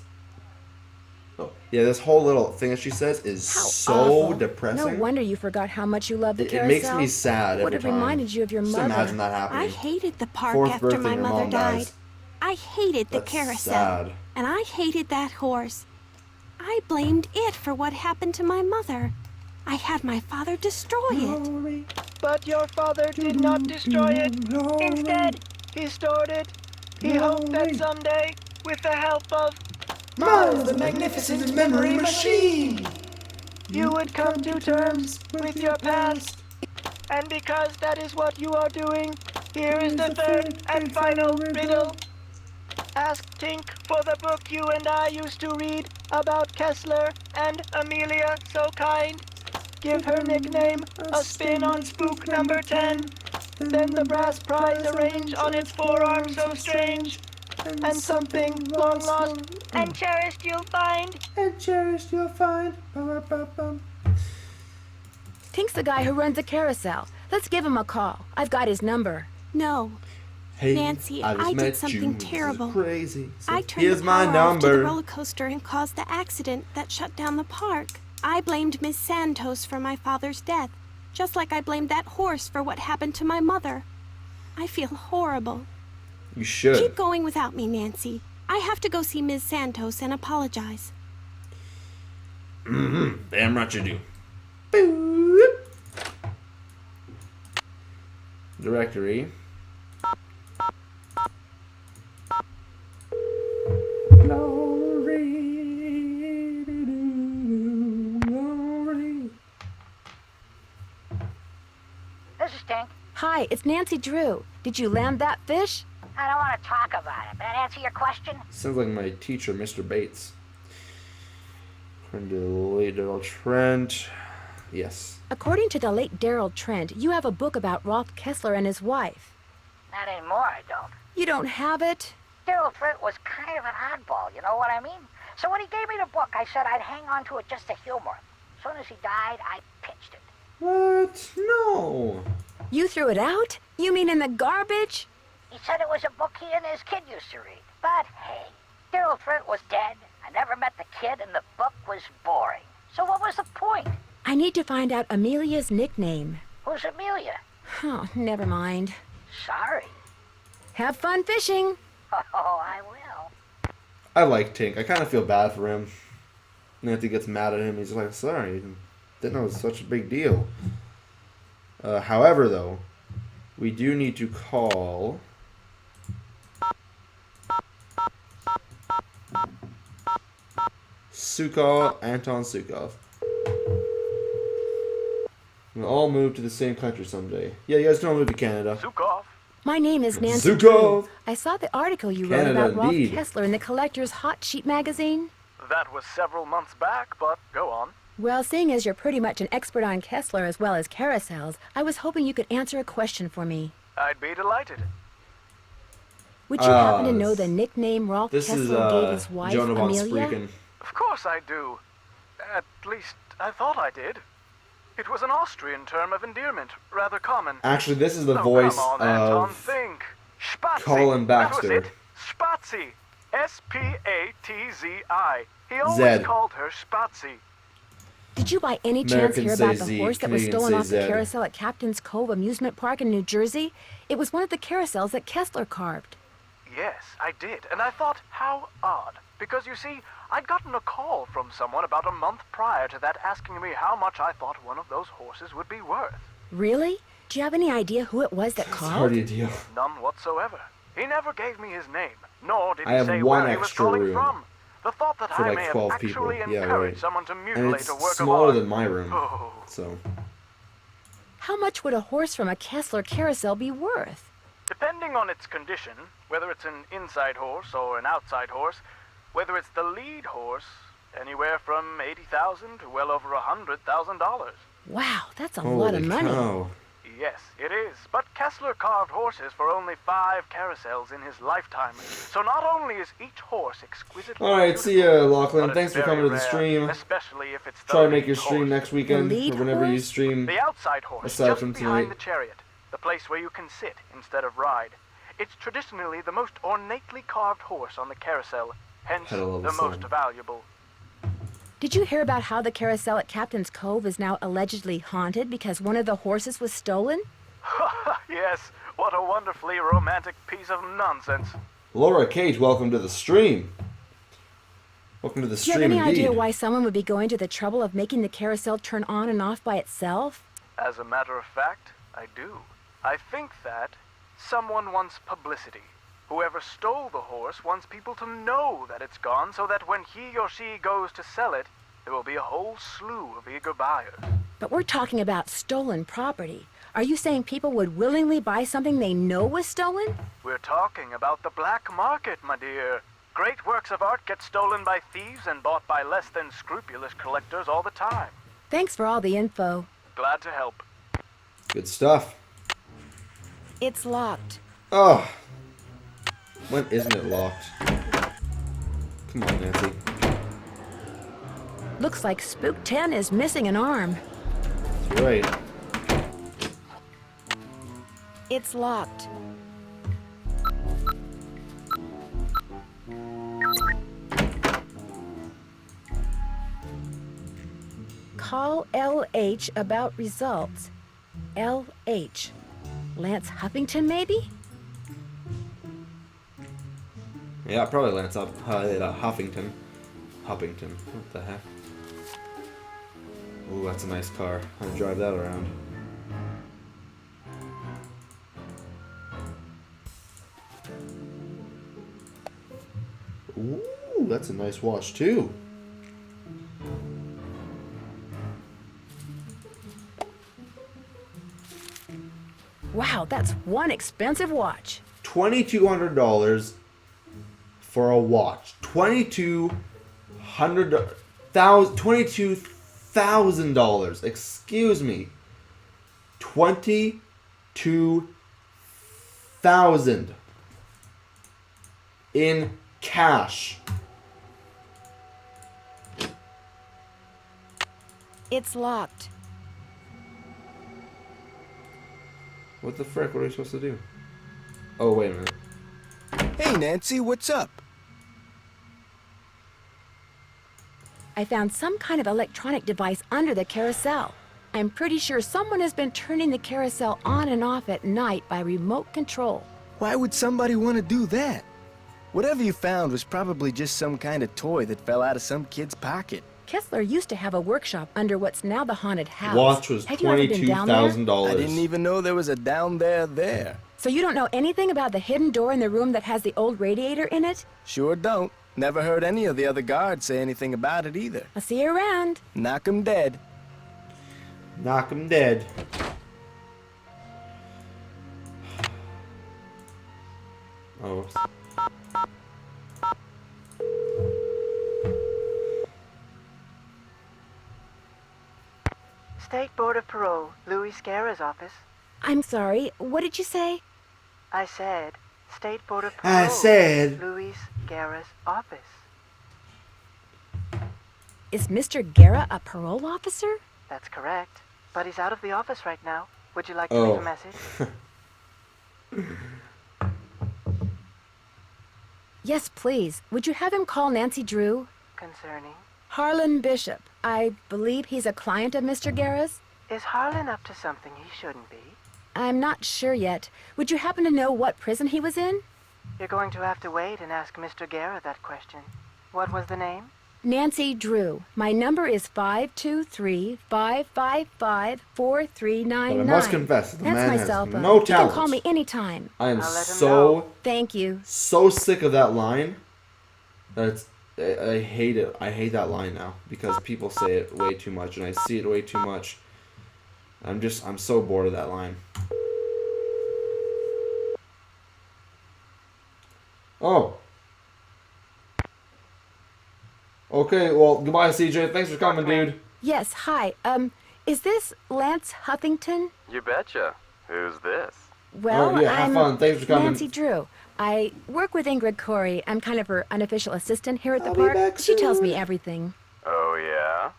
Oh, Yeah, this whole little thing that she says is How so awful. depressing. No wonder you forgot how much you love the It carousel. makes me sad Would every have time. reminded you of your Just mother. imagine that happening. I hated the park 4th after birthday, my your mother mom died. dies. I hated the That's carousel. sad. And I hated that horse. I blamed it for what happened to my mother. I had my father destroy it. But your father did not destroy it. Instead, he stored it. He hoped that someday, with the help of Mars, the magnificent memory machine! you would come to terms with your past. And because that is what you are doing, here is the third and final riddle. Ask Tink for the book you and I used to read about Kessler and Amelia So Kind. Give her nickname a spin on spook number 10. Then the brass prize arrange on its forearm so strange. And something long lost and cherished you'll find. And cherished you'll find. Tink's the guy who runs the carousel. Let's give him a call. I've got his number. No. Hey, Nancy, just I met did something you. This is terrible. Crazy. So I turned here's the my power off to the number. roller coaster and caused the accident that shut down the park. I blamed Miss Santos for my father's death, just like I blamed that horse for what happened to my mother. I feel horrible. You should. Keep going without me, Nancy. I have to go see Ms. Santos and apologize. Damn right you do. Boop. Directory. Glory. This is Tink. Hi, it's Nancy Drew. Did you land that fish? I don't want to talk about it. May I answer your question? Sounds like my teacher, Mr. Bates. According to the late Daryl Trent. Yes. According to the late Daryl Trent, you have a book about Rolf Kessler and his wife. Not anymore, I don't. You don't have it? Daryl Trent was kind of an oddball, you know what I mean? So when he gave me the book, I said I'd hang on to it just to humor him. As soon as he died, I pitched it. What? No. You threw it out? You mean in the garbage? He said it was a book he and his kid used to read. But hey, Daryl Trent was dead. I never met the kid, and the book was boring. So what was the point? I need to find out Amelia's nickname. Who's Amelia? Oh, never mind. Sorry. Have fun fishing. Oh, I will. I like Tink. I kind of feel bad for him. Nancy gets mad at him. He's like, sorry. Didn't know it was such a big deal. However, though, we do need to call... Anton Sukov. We'll all move to the same country someday. Yeah, you guys can all move to Canada. Zukov. My name is Nancy Zukov. Drew. I saw the article you wrote Canada, about Rolf indeed. Kessler in the Collector's Hot Sheet magazine. That was several months back, but go on. Well, seeing as you're pretty much an expert on Kessler as well as carousels, I was hoping you could answer a question for me. I'd be delighted. Would you happen to know the nickname Rolf This is Kessler gave his wife, Jonah von Amelia? Spreeken. Of course I do. At least, I thought I did. It was an Austrian term of endearment, rather common. Actually, this is the Oh, voice come on, Anton, of think. Spazi. Colin Baxter. That was it. Spazi. S-P-A-T-Z-I. He always Zed. called her Spazi. Did you by any chance Americans hear say about the Z, horse that was Canadians stolen say off the Zed. carousel at Captain's Cove Amusement Park in New Jersey? It was one of the carousels that Kessler carved. Yes, I did, and I thought, how odd. Because you see, I'd gotten a call from someone about a month prior to that asking me how much I thought one of those horses would be worth. Really? Do you have any idea who it was that It's called? hardly a deal. None whatsoever. He never gave me his name, nor did I he have say one where he was extra calling room from. The thought that for I like may have 12 people. actually Yeah, encouraged right. someone to And mutilate it's a work smaller of art. than my room. Oh. So, How much would a horse from a Kessler carousel be worth? Depending on its condition, whether it's an inside horse or an outside horse, whether it's the lead horse, anywhere from $80,000 to well over $100,000. Wow, that's a holy lot of money. cow. Yes, it is. But Kessler carved horses for only 5 carousels in his lifetime. So not only is each horse exquisitely Alright, see ya, beautiful, Lachlan. but Thanks it's for coming to very the rare, stream. Especially if it's the Try to make lead your stream horse. next weekend, lead or whenever you horse? stream. The outside horse, Aside just from behind tonight. the chariot, the place where you can sit instead of ride. It's traditionally the most ornately carved horse on the carousel, hence Had a little the most song. valuable. Did you hear about how the carousel at Captain's Cove is now allegedly haunted because one of the horses was stolen? Yes, what a wonderfully romantic piece of nonsense. Laura Kate, welcome to the stream. Welcome to the Do you stream have any indeed. idea why someone would be going to the trouble of making the carousel turn on and off by itself? As a matter of fact, I do. I think that someone wants publicity. Whoever stole the horse wants people to know that it's gone so that when he or she goes to sell it, there will be a whole slew of eager buyers. But we're talking about stolen property. Are you saying people would willingly buy something they know was stolen? We're talking about the black market, my dear. Great works of art get stolen by thieves and bought by less than scrupulous collectors all the time. Thanks for all the info. Glad to help. Good stuff. It's locked. Oh. When isn't it locked? Come on, Nancy. Looks like Spook 10 is missing an arm. That's right. It's locked. Call LH about results. LH. Lance Huffington, maybe? Yeah, probably Lance Huffington. Huffington. What the heck? Ooh, that's a nice car. I'd drive that around. Ooh, that's a nice watch too. Wow, that's one expensive watch. $2,200 for a watch. $22,000. Excuse me. 22,000 in cash. It's locked. What the frick? What are we supposed to do? Oh, wait a minute. Hey, Nancy, what's up? I found some kind of electronic device under the carousel. I'm pretty sure someone has been turning the carousel on and off at night by remote control. Why would somebody want to do that? Whatever you found was probably just some kind of toy that fell out of some kid's pocket. Kessler used to have a workshop under what's now the haunted house. Watch was Have you ever been down there? $22,000. I didn't even know there was a down there. So you don't know anything about the hidden door in the room that has the old radiator in it? Sure don't. Never heard any of the other guards say anything about it either. I'll see you around. Knock 'em dead. Knock 'em dead. Oh, whoops. State Board of Parole, Louis Scarra's office. I'm sorry, what did you say? I said, State Board of Parole. I said. Louis Scarra's office. Is Mr. Guerra a parole officer? That's correct. But he's out of the office right now. Would you like to leave a message? Yes, please. Would you have him call Nancy Drew? Concerning? Harlan Bishop. I believe he's a client of Mr. Guerra's. Is Harlan up to something he shouldn't be? I'm not sure yet. Would you happen to know what prison he was in? You're going to have to wait and ask Mr. Guerra that question. What was the name? Nancy Drew. My number is 523-555-4399. But I must confess, the That's man my has cell phone. no You can talent. call me anytime. I am I'll let him so Thank you. sick of that line that it's I hate it. I hate that line now because people say it way too much and I see it way too much. I'm so bored of that line. Oh. Okay, well, goodbye, CJ. Thanks for coming, dude. Yes, hi. Is this Lance Huffington? You betcha. Who's this? Well, Oh, yeah, have I'm fun. Thanks for coming. Nancy Drew. I work with Ingrid Corey. I'm kind of her unofficial assistant here at the I'll be park. back She tells soon. me everything. Oh, yeah?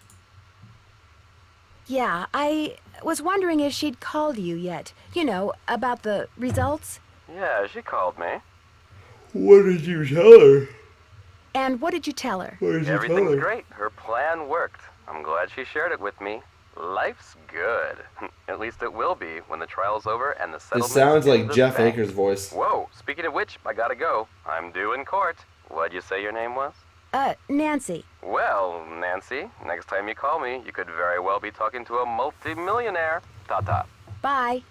Yeah, I was wondering if she'd called you yet. You know, about the results. Yeah, she called me. What did you tell her? And what did you tell her? Everything's great. Her plan worked. I'm glad she shared it with me. Life's good. At least it will be when the trial's over and the settlement. This sounds in like the Jeff bank. Akers' voice. Whoa, speaking of which, I gotta go. I'm due in court. What'd you say your name was? Nancy. Well, Nancy, next time you call me, you could very well be talking to a multi-millionaire. Ta-ta. Bye.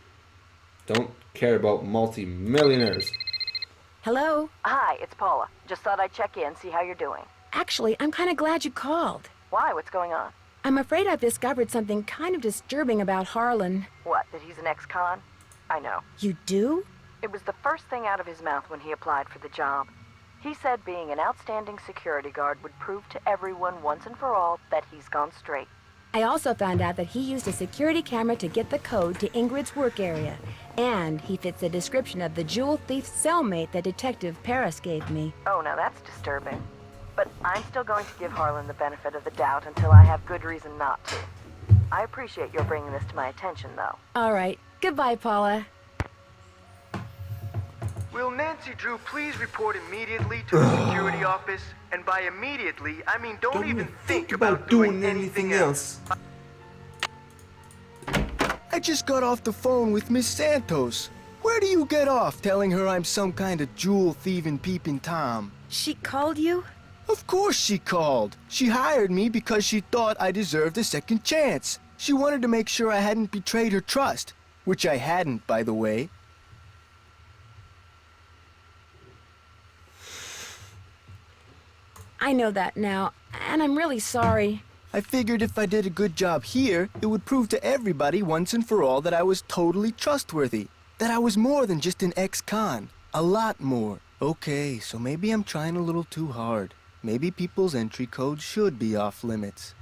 Don't care about multi-millionaires. Hello? Hi, it's Paula. Just thought I'd check in, see how you're doing. Actually, I'm kind of glad you called. Why? What's going on? I'm afraid I've discovered something kind of disturbing about Harlan. What, that he's an ex-con? I know. You do? It was the first thing out of his mouth when he applied for the job. He said being an outstanding security guard would prove to everyone once and for all that he's gone straight. I also found out that he used a security camera to get the code to Ingrid's work area. And he fits the description of the jewel thief's cellmate that Detective Paris gave me. Oh, now that's disturbing. But I'm still going to give Harlan the benefit of the doubt until I have good reason not to. I appreciate your bringing this to my attention, though. All right. Goodbye, Paula. Will Nancy Drew please report immediately to the security office? And by immediately, I mean don't even think about doing anything else. I just got off the phone with Miss Santos. Where do you get off telling her I'm some kind of jewel-thieving peeping Tom? She called you? Of course she called. She hired me because she thought I deserved a second chance. She wanted to make sure I hadn't betrayed her trust, which I hadn't, by the way. I know that now, and I'm really sorry. I figured if I did a good job here, it would prove to everybody once and for all that I was totally trustworthy. That I was more than just an ex-con. A lot more. Okay, so maybe I'm trying a little too hard. Maybe people's entry codes should be off limits.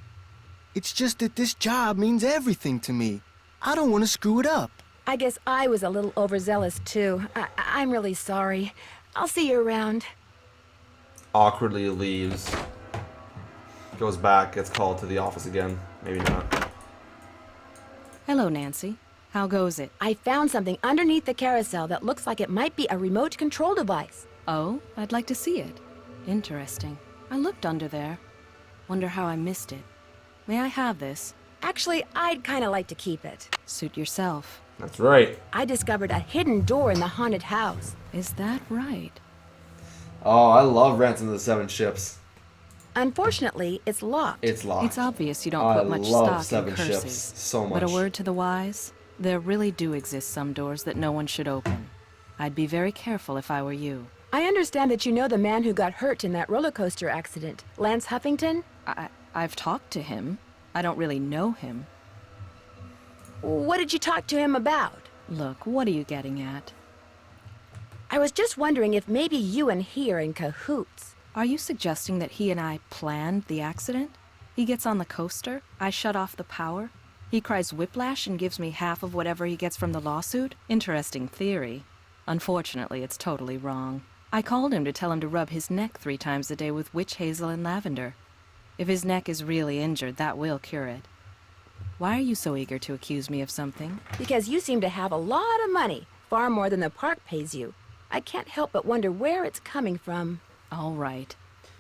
It's just that this job means everything to me. I don't want to screw it up. I guess I was a little overzealous, too. I'm really sorry. I'll see you around. Awkwardly leaves. Goes back, gets called to the office again. Maybe not. Hello, Nancy. How goes it? I found something underneath the carousel that looks like it might be a remote control device. Oh, I'd like to see it. Interesting. I looked under there. Wonder how I missed it. May I have this? Actually, I'd kind of like to keep it. Suit yourself. That's right. I discovered a hidden door in the haunted house. Is that right? Oh, I love Ransom of the Seven Ships. Unfortunately, it's locked. It's locked. It's obvious you don't put much love stock in Seven curses. Ships so much. But a word to the wise, there really do exist some doors that no one should open. I'd be very careful if I were you. I understand that you know the man who got hurt in that roller coaster accident, Lance Huffington? I've talked to him. I don't really know him. What did you talk to him about? Look, what are you getting at? I was just wondering if maybe you and he are in cahoots. Are you suggesting that he and I planned the accident? He gets on the coaster, I shut off the power, he cries whiplash and gives me half of whatever he gets from the lawsuit? Interesting theory. Unfortunately, it's totally wrong. I called him to tell him to rub his neck 3 times a day with witch hazel and lavender. If his neck is really injured, that will cure it. Why are you so eager to accuse me of something? Because you seem to have a lot of money, far more than the park pays you. I can't help but wonder where it's coming from. All right.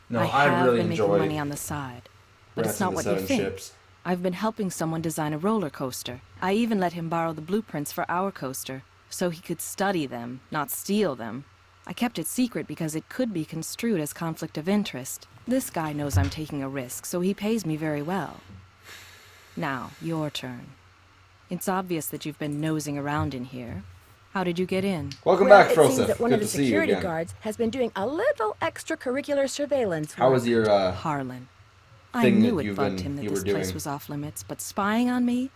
No, I I have really been making enjoy money on the side. But it's Ransom not of what the you Seven think. Ships. I've been helping someone design a roller coaster. I even let him borrow the blueprints for our coaster, so he could study them, not steal them. I kept it secret because it could be construed as conflict of interest. This guy knows I'm taking a risk, so he pays me very well. Now, your turn. It's obvious that you've been nosing around in here. How did you get in? Welcome Well, back, it seems Froseth. that one Good of the to see you security again. guards has been doing a little extracurricular surveillance How work. was your Harlan. I thing knew that it you've bugged been- him that you were this place doing? was off limits, but spying on me?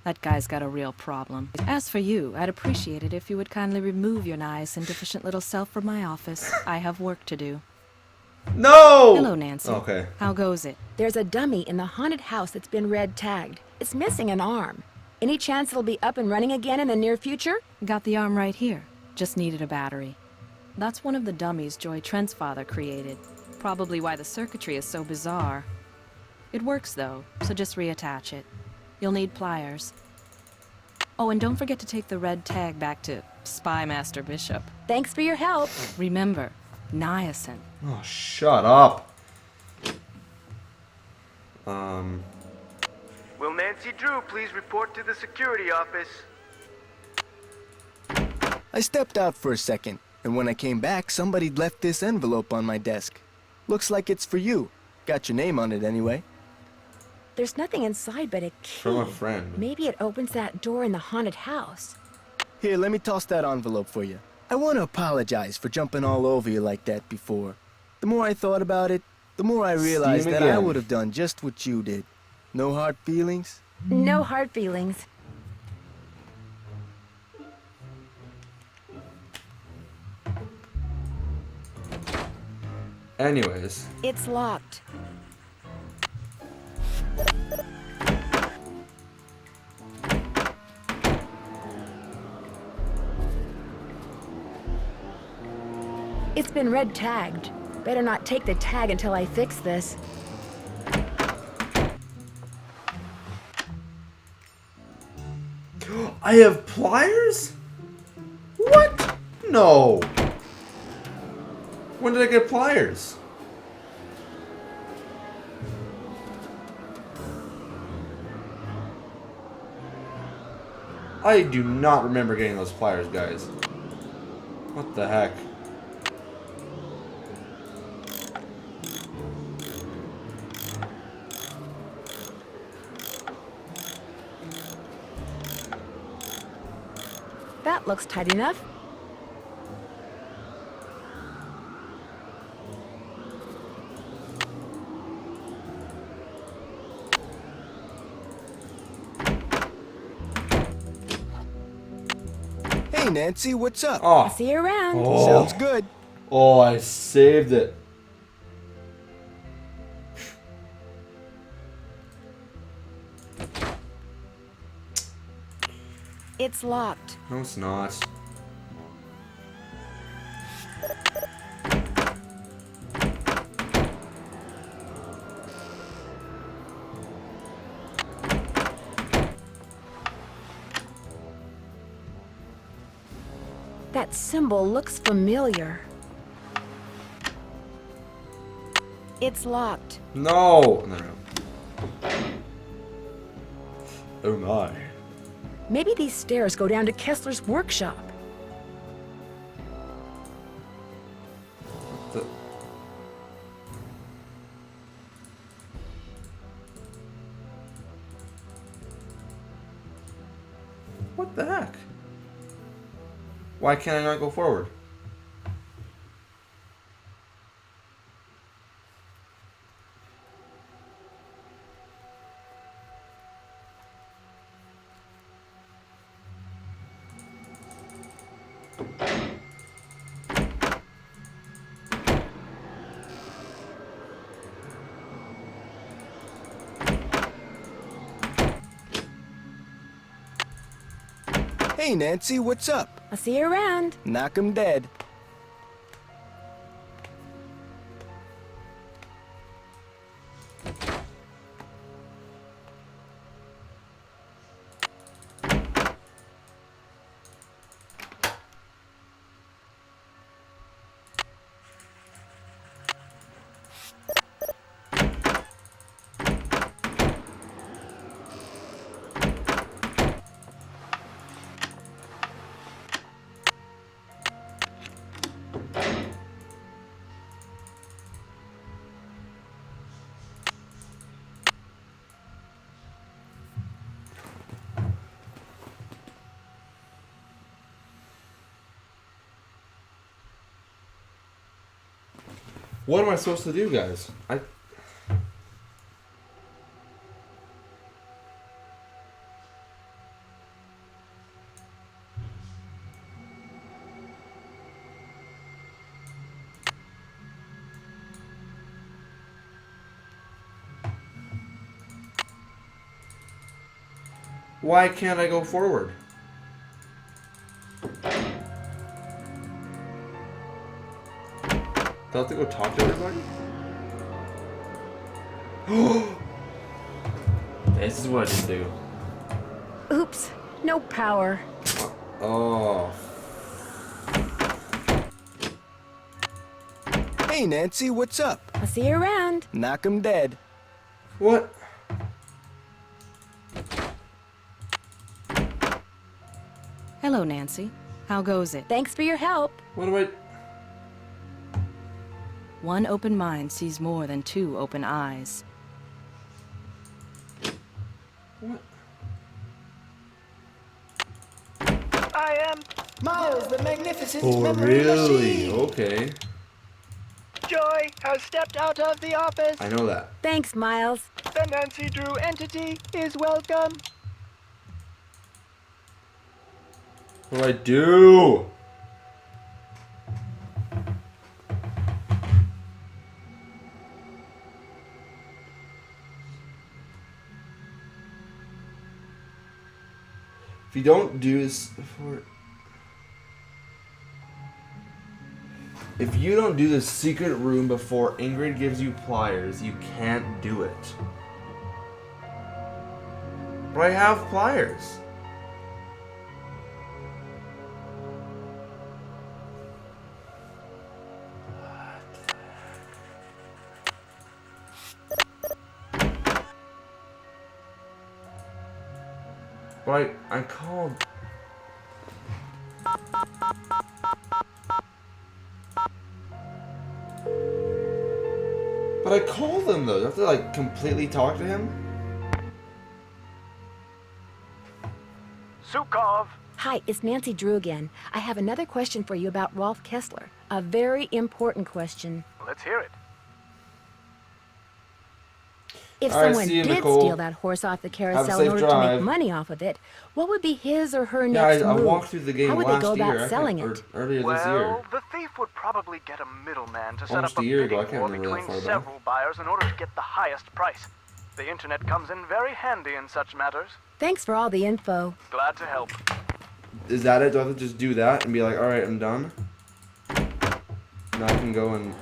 That guy's got a real problem. As for you, I'd appreciate it if you would kindly remove your nice and deficient little self from my office. I have work to do. No! Hello, Nancy. Okay. How goes it? There's a dummy in the haunted house that's been red tagged. It's missing an arm. Any chance it'll be up and running again in the near future? Got the arm right here. Just needed a battery. That's one of the dummies Joy Trent's father created. Probably why the circuitry is so bizarre. It works, though, so just reattach it. You'll need pliers. Oh, and don't forget to take the red tag back to Spy Master Bishop. Thanks for your help. Remember, Niacin. Oh, shut up. Will Nancy Drew please report to the security office? I stepped out for a second, and when I came back, somebody'd left this envelope on my desk. Looks like it's for you. Got your name on it anyway. There's nothing inside but a key. From a friend. Maybe it opens that door in the haunted house. Here, let me toss that envelope for you. I want to apologize for jumping all over you like that before. The more I thought about it, the more I realized Steam that I again. would have done just what you did. No hard feelings? No hard feelings. Anyways. It's locked. It's been red tagged. Better not take the tag until I fix this. I have pliers? What? No. When did I get pliers? I do not remember getting those pliers, guys. What the heck? That looks tight enough. Hey, Nancy, what's up? Oh. See you around. Oh. Sounds good. Oh, I saved it. It's locked. No, it's not. That symbol looks familiar. It's locked. No. No. Oh my. Maybe these stairs go down to Kessler's workshop. The... What the heck? Why can't I not go forward? Hey, Nancy, what's up? I'll see you around. Knock 'em dead. What am I supposed to do, guys? Why can't I go forward? Do I have to go talk to everybody? This is what I do. Oops, no power. Oh. Hey, Nancy, what's up? I'll see you around. Knock 'em dead. What? Hello, Nancy. How goes it? Thanks for your help. What do I... One open mind sees more than two open eyes. What? I am Miles, the Magnificent Oh, Memory really? Machine. Okay. Joy has stepped out of the office. I know that. Thanks, Miles. The Nancy Drew entity is welcome. What do I do? If you don't do this before... If you don't do the secret room before Ingrid gives you pliers, you can't do it. But I have pliers. But I called... But I called him though. Do I have to like completely talk to him? Sukov. Hi, it's Nancy Drew again. I have another question for you about Rolf Kessler. A very important question. Let's hear it. If All right, someone see you, did Nicole. steal that horse off the carousel in safe order to drive. make money off of it, what would be his or her Yeah, next I move? walked through the game How would last they go year. about selling it? Or earlier this year. Well, the thief would probably get a middleman to set Almost up a a year ago, I bidding can't war remember that between far back. several buyers in order to get the highest price. The internet comes in very handy in such matters. Thanks for all the info. Glad to help. Is that it? Do I have to just do that and be like, alright, I'm done? Now I can go and...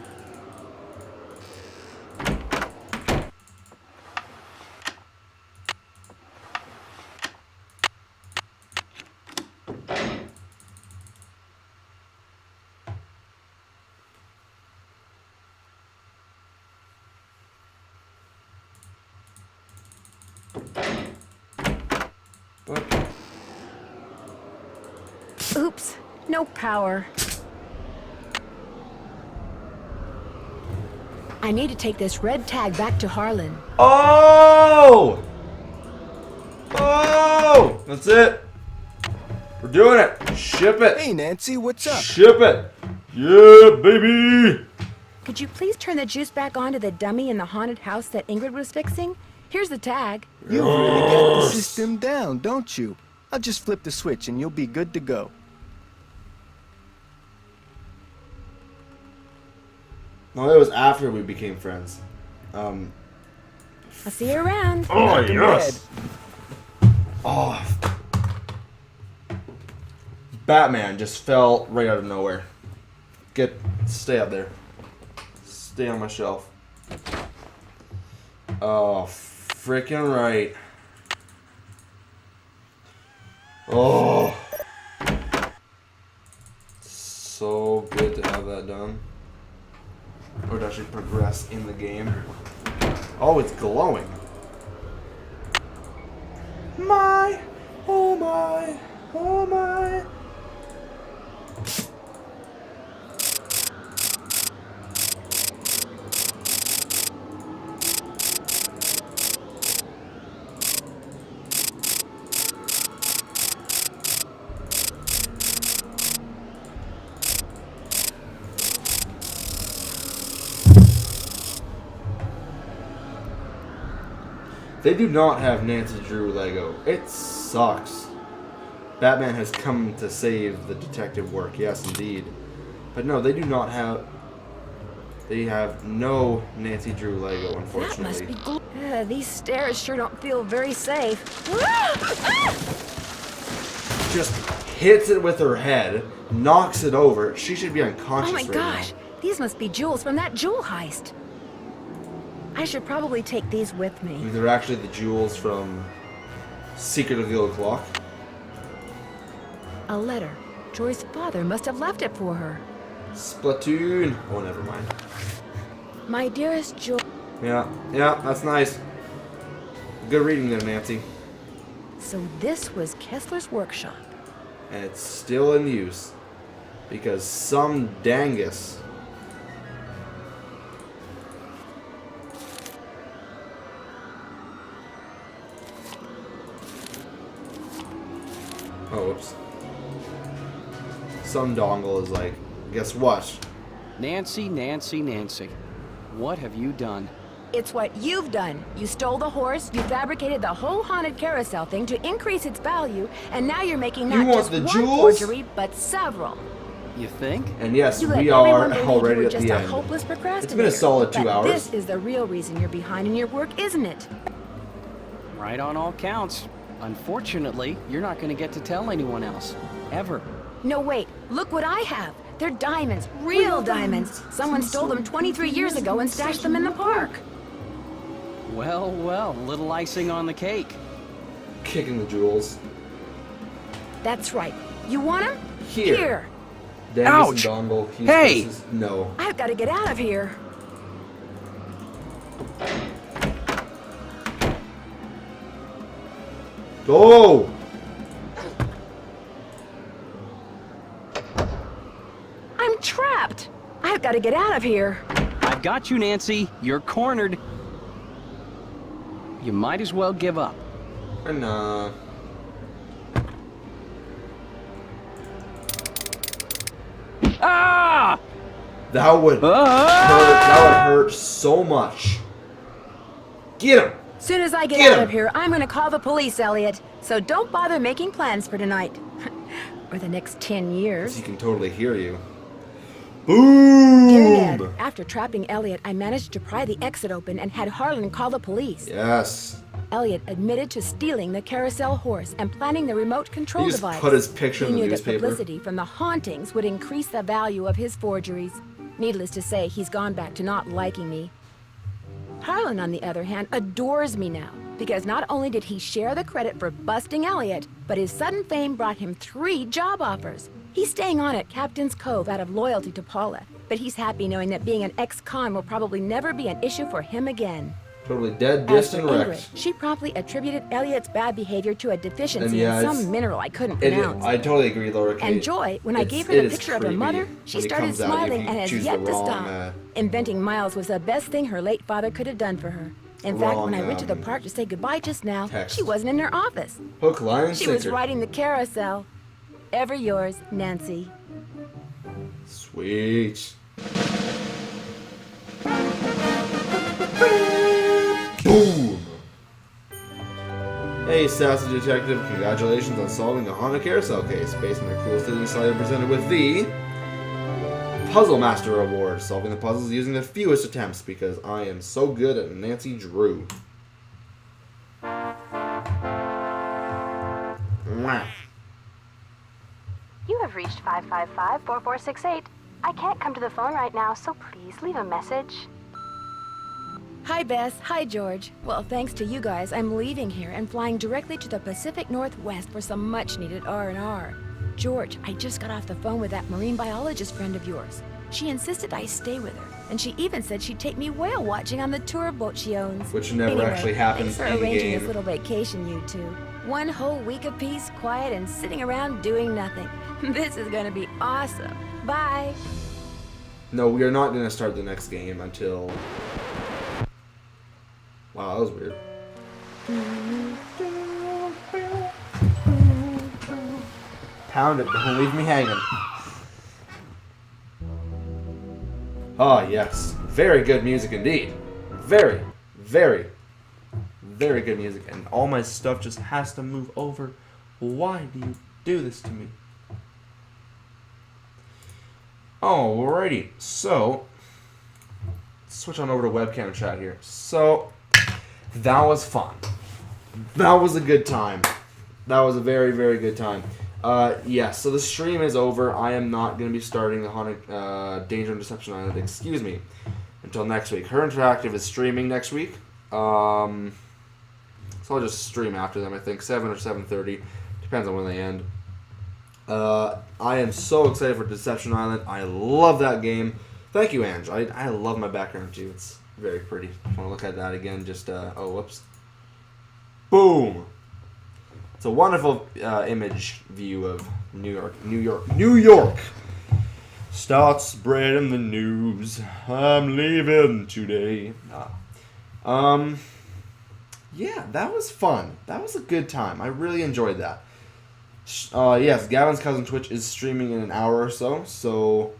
But... Oops, no power. I need to take this red tag back to Harlan. Oh! Oh! That's it. We're doing it. Ship it. Hey, Nancy, what's up? Ship it. Yeah, baby. Could you please turn the juice back on to the dummy in the haunted house that Ingrid was fixing? Here's the tag. You really got the system down, don't you? I'll just flip the switch and you'll be good to go. No, it was after we became friends. I'll see you around. Oh, Knock 'em yes. Oh. Batman just fell right out of nowhere. Stay up there. Stay on my shelf. Oh, freaking right. Oh. So good to have that done. Or to actually progress in the game. Oh, it's glowing. My, oh my, oh my. They do not have Nancy Drew Lego. It sucks. Batman has come to save the detective work, yes indeed. But no, they do not have... They have no Nancy Drew Lego, That unfortunately. must be these stairs sure don't feel very safe. Just hits it with her head, knocks it over. She should be unconscious Oh my right gosh, now. these must be jewels from that jewel heist. I should probably take these with me. They're actually the jewels from Secret of the Old Clock. A letter. Joy's father must have left it for her. Splatoon. Oh, never mind. My dearest George. Yeah, that's nice. Good reading there, Nancy. So this was Kessler's workshop. And it's still in use. Because some dangus. Oh, whoops. Some dongle is like, guess what? Nancy, Nancy, Nancy. What have you done? It's what you've done. You stole the horse, you fabricated the whole haunted carousel thing to increase its value, and now you're making not just one forgery, but several. You think? And yes, You let we are everyone believe already you were at just the a end. hopeless procrastinator. It's been a solid 2 but hours. This is the real reason you're behind in your work, isn't it? Right on all counts. Unfortunately, you're not going to get to tell anyone else. Ever. No, wait. Look what I have. They're diamonds. Real diamonds. Someone stole them 23 years ago and stashed them in the park. Well, well, little icing on the cake. Kicking the jewels. That's right. You want them? Here. Ouch! And dongle. Hey! No. I've got to get out of here. Go! I'm trapped. I've got to get out of here. I've got you, Nancy. You're cornered. You might as well give up. Nah. Ah! That would hurt. That would hurt so much. Get him! Soon as I get out of here, I'm going to call the police, Elliot. So don't bother making plans for tonight. Or the next 10 years. He can totally hear you. Boom! Dear Ned, after trapping Elliot, I managed to pry the exit open and had Harlan call the police. Yes. Elliot admitted to stealing the carousel horse and planning the remote control He just device. put his picture in the He knew that newspaper. publicity from the hauntings would increase the value of his forgeries. Needless to say, he's gone back to not liking me. Harlan, on the other hand, adores me now, because not only did he share the credit for busting Elliot, but his sudden fame brought him 3 job offers. He's staying on at Captain's Cove out of loyalty to Paula, but he's happy knowing that being an ex-con will probably never be an issue for him again. Totally dead, As dissed, for and Ingrid, wrecked. she promptly attributed Elliot's bad behavior to a deficiency And yeah, in it's- some mineral I couldn't pronounce. I totally agree, Laura Kate. And Joy, when I gave her it the is picture of her creepy mother, she when he started comes out if smiling you and has choose yet the to wrong, stop. Inventing Miles was the best thing her late father could have done for her. In fact, when I went to the park to say goodbye just now, text. she wasn't in her office. Hook, line, and She was sinker. riding the carousel. Ever yours, Nancy. Sweet. Boom! Hey, sassy detective, congratulations on solving the haunted carousel case. Based on your cool student slightly presented with the Puzzle Master Award. Solving the puzzles using the fewest attempts because I am so good at Nancy Drew. Mwah. You have reached 555-4468. I can't come to the phone right now, so please leave a message. Hi, Bess. Hi, George. Well, thanks to you guys, I'm leaving here and flying directly to the Pacific Northwest for some much-needed R&R. George, I just got off the phone with that marine biologist friend of yours. She insisted I stay with her, and she even said she'd take me whale watching on the tour boat she owns. Which never Anyway, actually happens thanks for arranging in-game. this little vacation, you two. One whole week of peace, quiet, and sitting around doing nothing. This is gonna be awesome. Bye. No, we are not going to start the next game until... Wow, that was weird. Pound it, don't leave me hanging. Ah, yes. Very good music indeed. Very, very, very good music. And all my stuff just has to move over. Why do you do this to me? Alrighty, so switch on over to webcam chat here. So that was fun. That was a good time. That was a very, very good time. Yes, so the stream is over. I am not going to be starting the Haunted Danger and Deception Island, excuse me, until next week. Her Interactive is streaming next week. So I'll just stream after them, I think, 7 or 7:30. Depends on when they end. I am so excited for Deception Island. I love that game. Thank you, Ange. I love my background too. It's very pretty. I want to look at that again. Just oh, whoops. Boom. It's a wonderful image view of New York. Start spreading the news. I'm leaving today. Yeah, that was fun. That was a good time. I really enjoyed that. Yes, Gavin's Cousin Twitch is streaming in an hour or so. So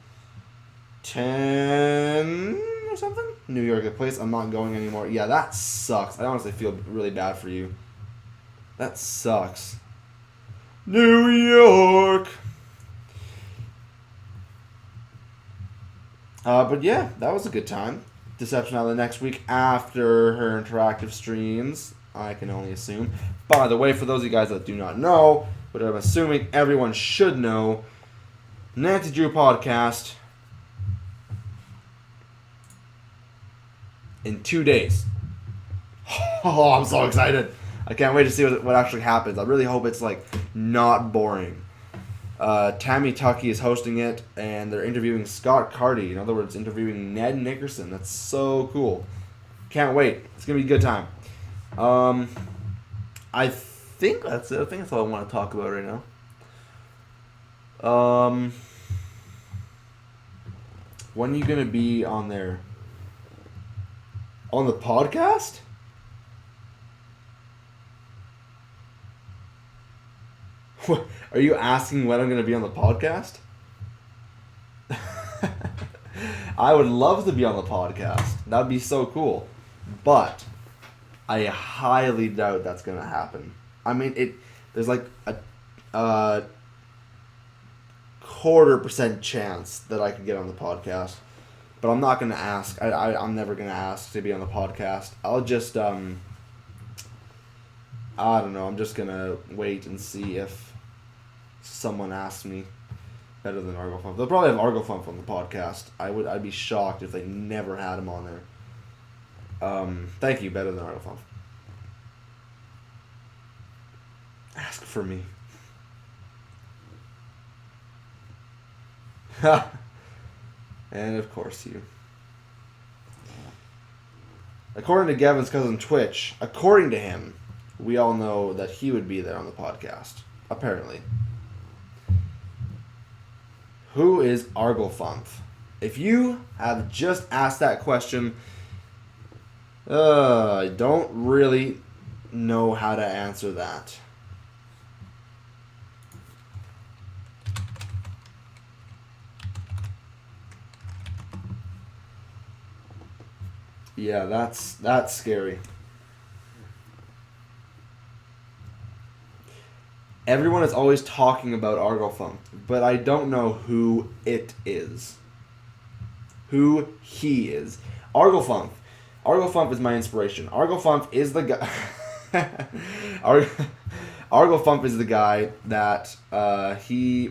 10 or something? New York, a place I'm not going anymore. Yeah, that sucks. I honestly feel really bad for you. That sucks. New York. But yeah, that was a good time. Deception Island next week after her interactive streams, I can only assume. By the way, for those of you guys that do not know, but I'm assuming everyone should know, Nancy Drew podcast in 2 days. Oh, I'm so excited. I can't wait to see what actually happens. I really hope it's like not boring. Tammy Tuckey is hosting it, and they're interviewing Scott Carty. In other words, interviewing Ned Nickerson. That's so cool. Can't wait. It's gonna be a good time. I think that's it. I think that's all I want to talk about right now. When are you gonna be on there? On the podcast? Are you asking when I'm going to be on the podcast? I would love to be on the podcast. That would be so cool. But I highly doubt that's going to happen. I mean, there's like a 0.25% chance that I could get on the podcast. But I'm not going to ask. I'm never going to ask to be on the podcast. I'll just, I don't know. I'm just going to wait and see if someone asks me. Better than Argo Fump. They'll probably have Argo Fump on the podcast. I'd be shocked if they never had him on there. Thank you, Better Than Argo Fump. Ask for me. And of course you. According to Gavin's Cousin Twitch, according to him, we all know that he would be there on the podcast. Apparently. Who is Arglefunf? If you have just asked that question, I don't really know how to answer that. Yeah, that's scary. Everyone is always talking about Arglefunf, but I don't know who it is. Who he is. Arglefunf. Arglefunf is my inspiration. Arglefunf is the guy... Arglefunf is the guy that he's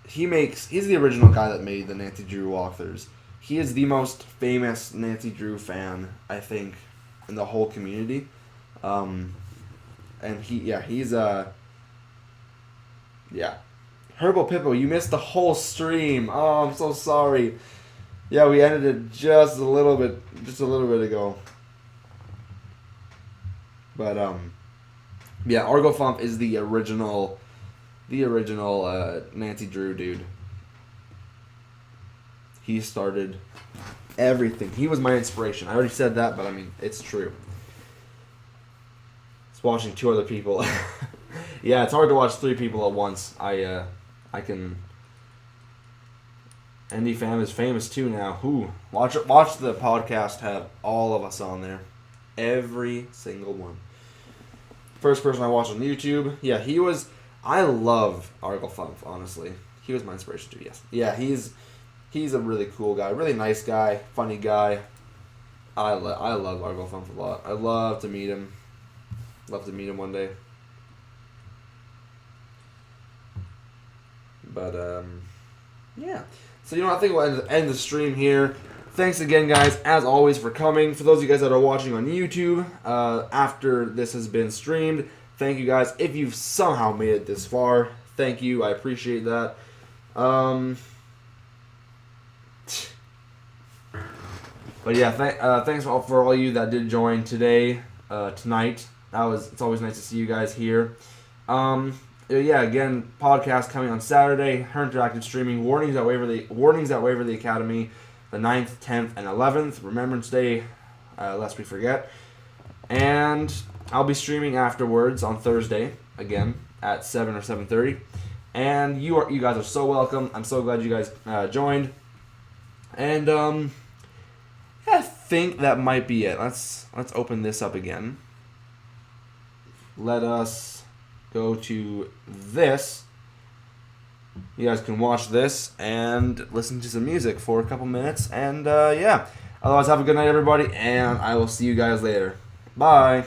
the original guy that made the Nancy Drew walkthroughs. He is the most famous Nancy Drew fan, I think, in the whole community. And he's Herbal Pippo, you missed the whole stream. Oh, I'm so sorry. Yeah, we ended it just a little bit ago. But Arglefunf is the original Nancy Drew dude. He started everything. He was my inspiration. I already said that, but I mean, it's true. It's watching two other people. Yeah, it's hard to watch three people at once. I can. Andy Fam is famous too now. Ooh, watch the podcast. Have all of us on there, every single one. First person I watched on YouTube. Yeah, he was. I love Arglefunf. Honestly, he was my inspiration too. Yes. Yeah, he's a really cool guy, really nice guy, funny guy. I love Arglefunf a lot. I'd love to meet him. Love to meet him one day. But, yeah. So, you know, I think we'll end the stream here. Thanks again, guys, as always, for coming. For those of you guys that are watching on YouTube, after this has been streamed, thank you guys. If you've somehow made it this far, thank you. I appreciate that. But yeah, thanks for all you that did join today, tonight. It's always nice to see you guys here. Yeah, again, podcast coming on Saturday. Her interactive streaming. Warnings at Waverly Academy, the 9th, 10th, and 11th. Remembrance Day, lest we forget. And I'll be streaming afterwards on Thursday again at 7 or 7:30. And you guys are so welcome. I'm so glad you guys joined. And I think that might be it. Let's open this up again. Let us go to this. You guys can watch this and listen to some music for a couple minutes. And yeah. Otherwise, have a good night, everybody. And I will see you guys later. Bye.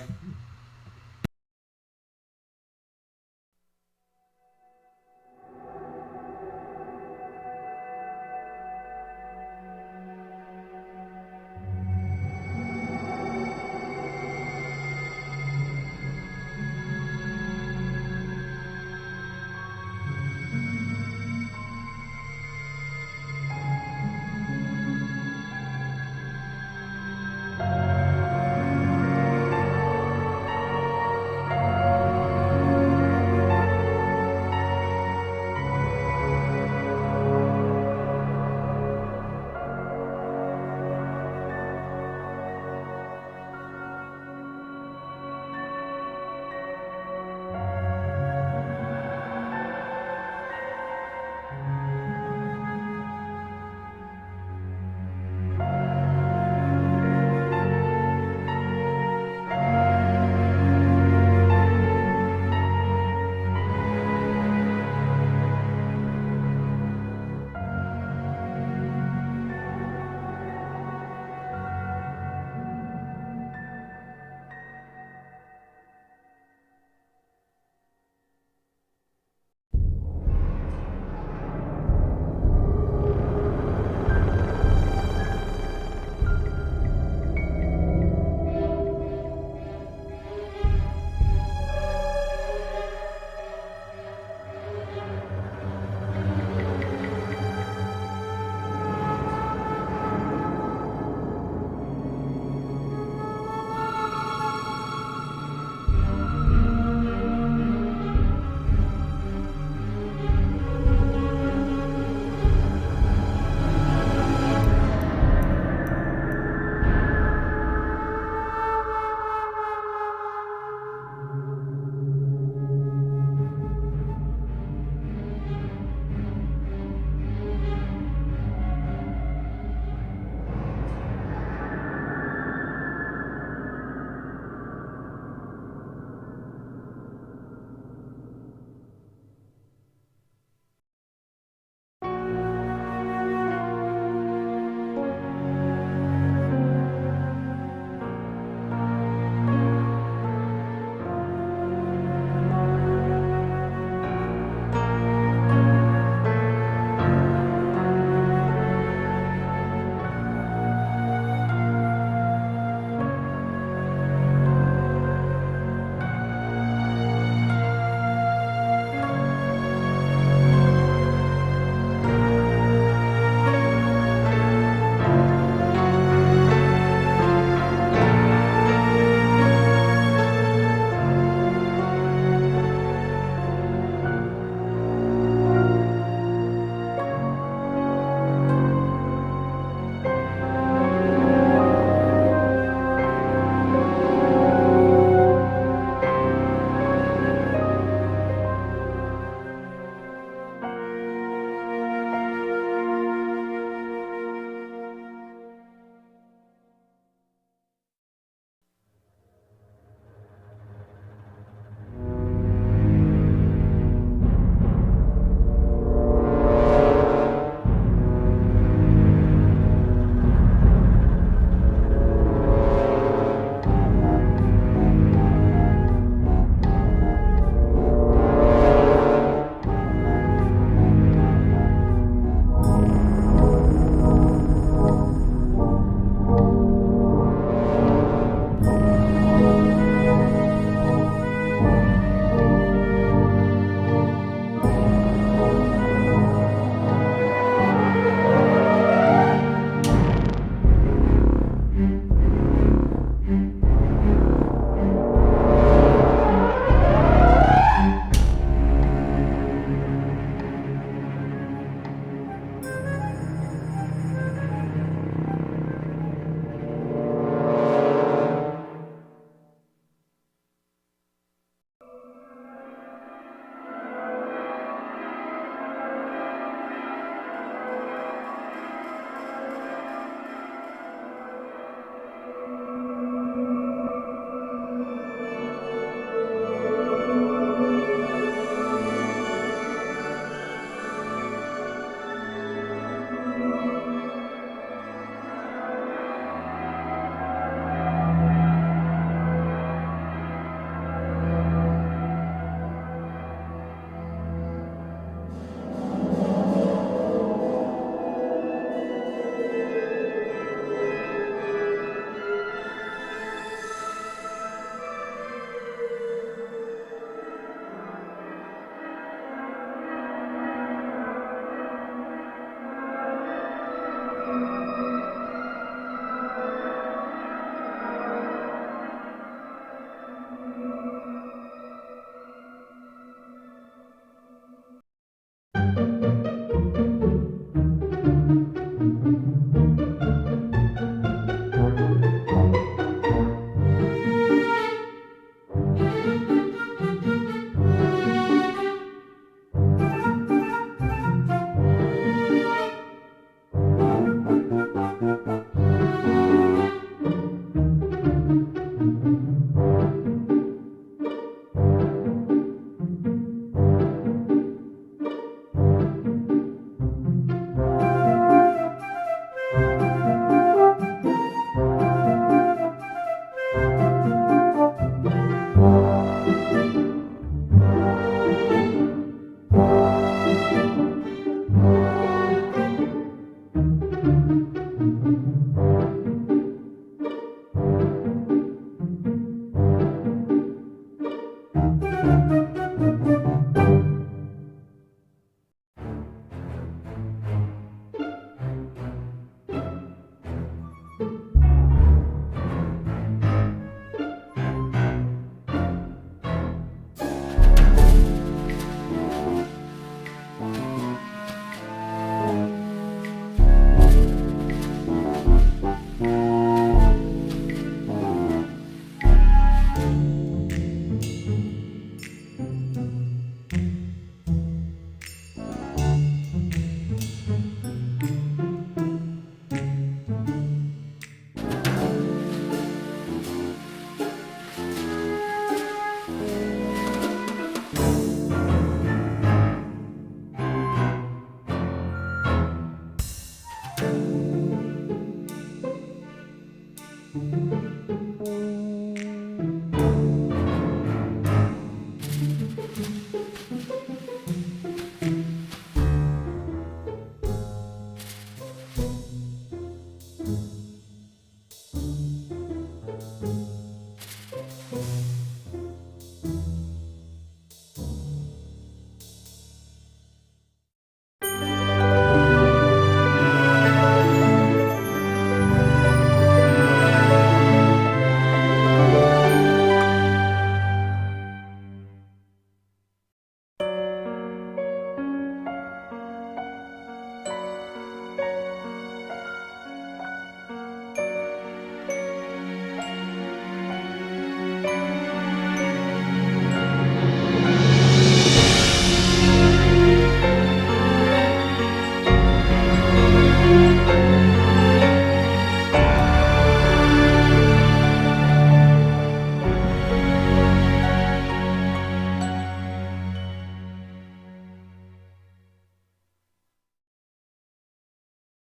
it.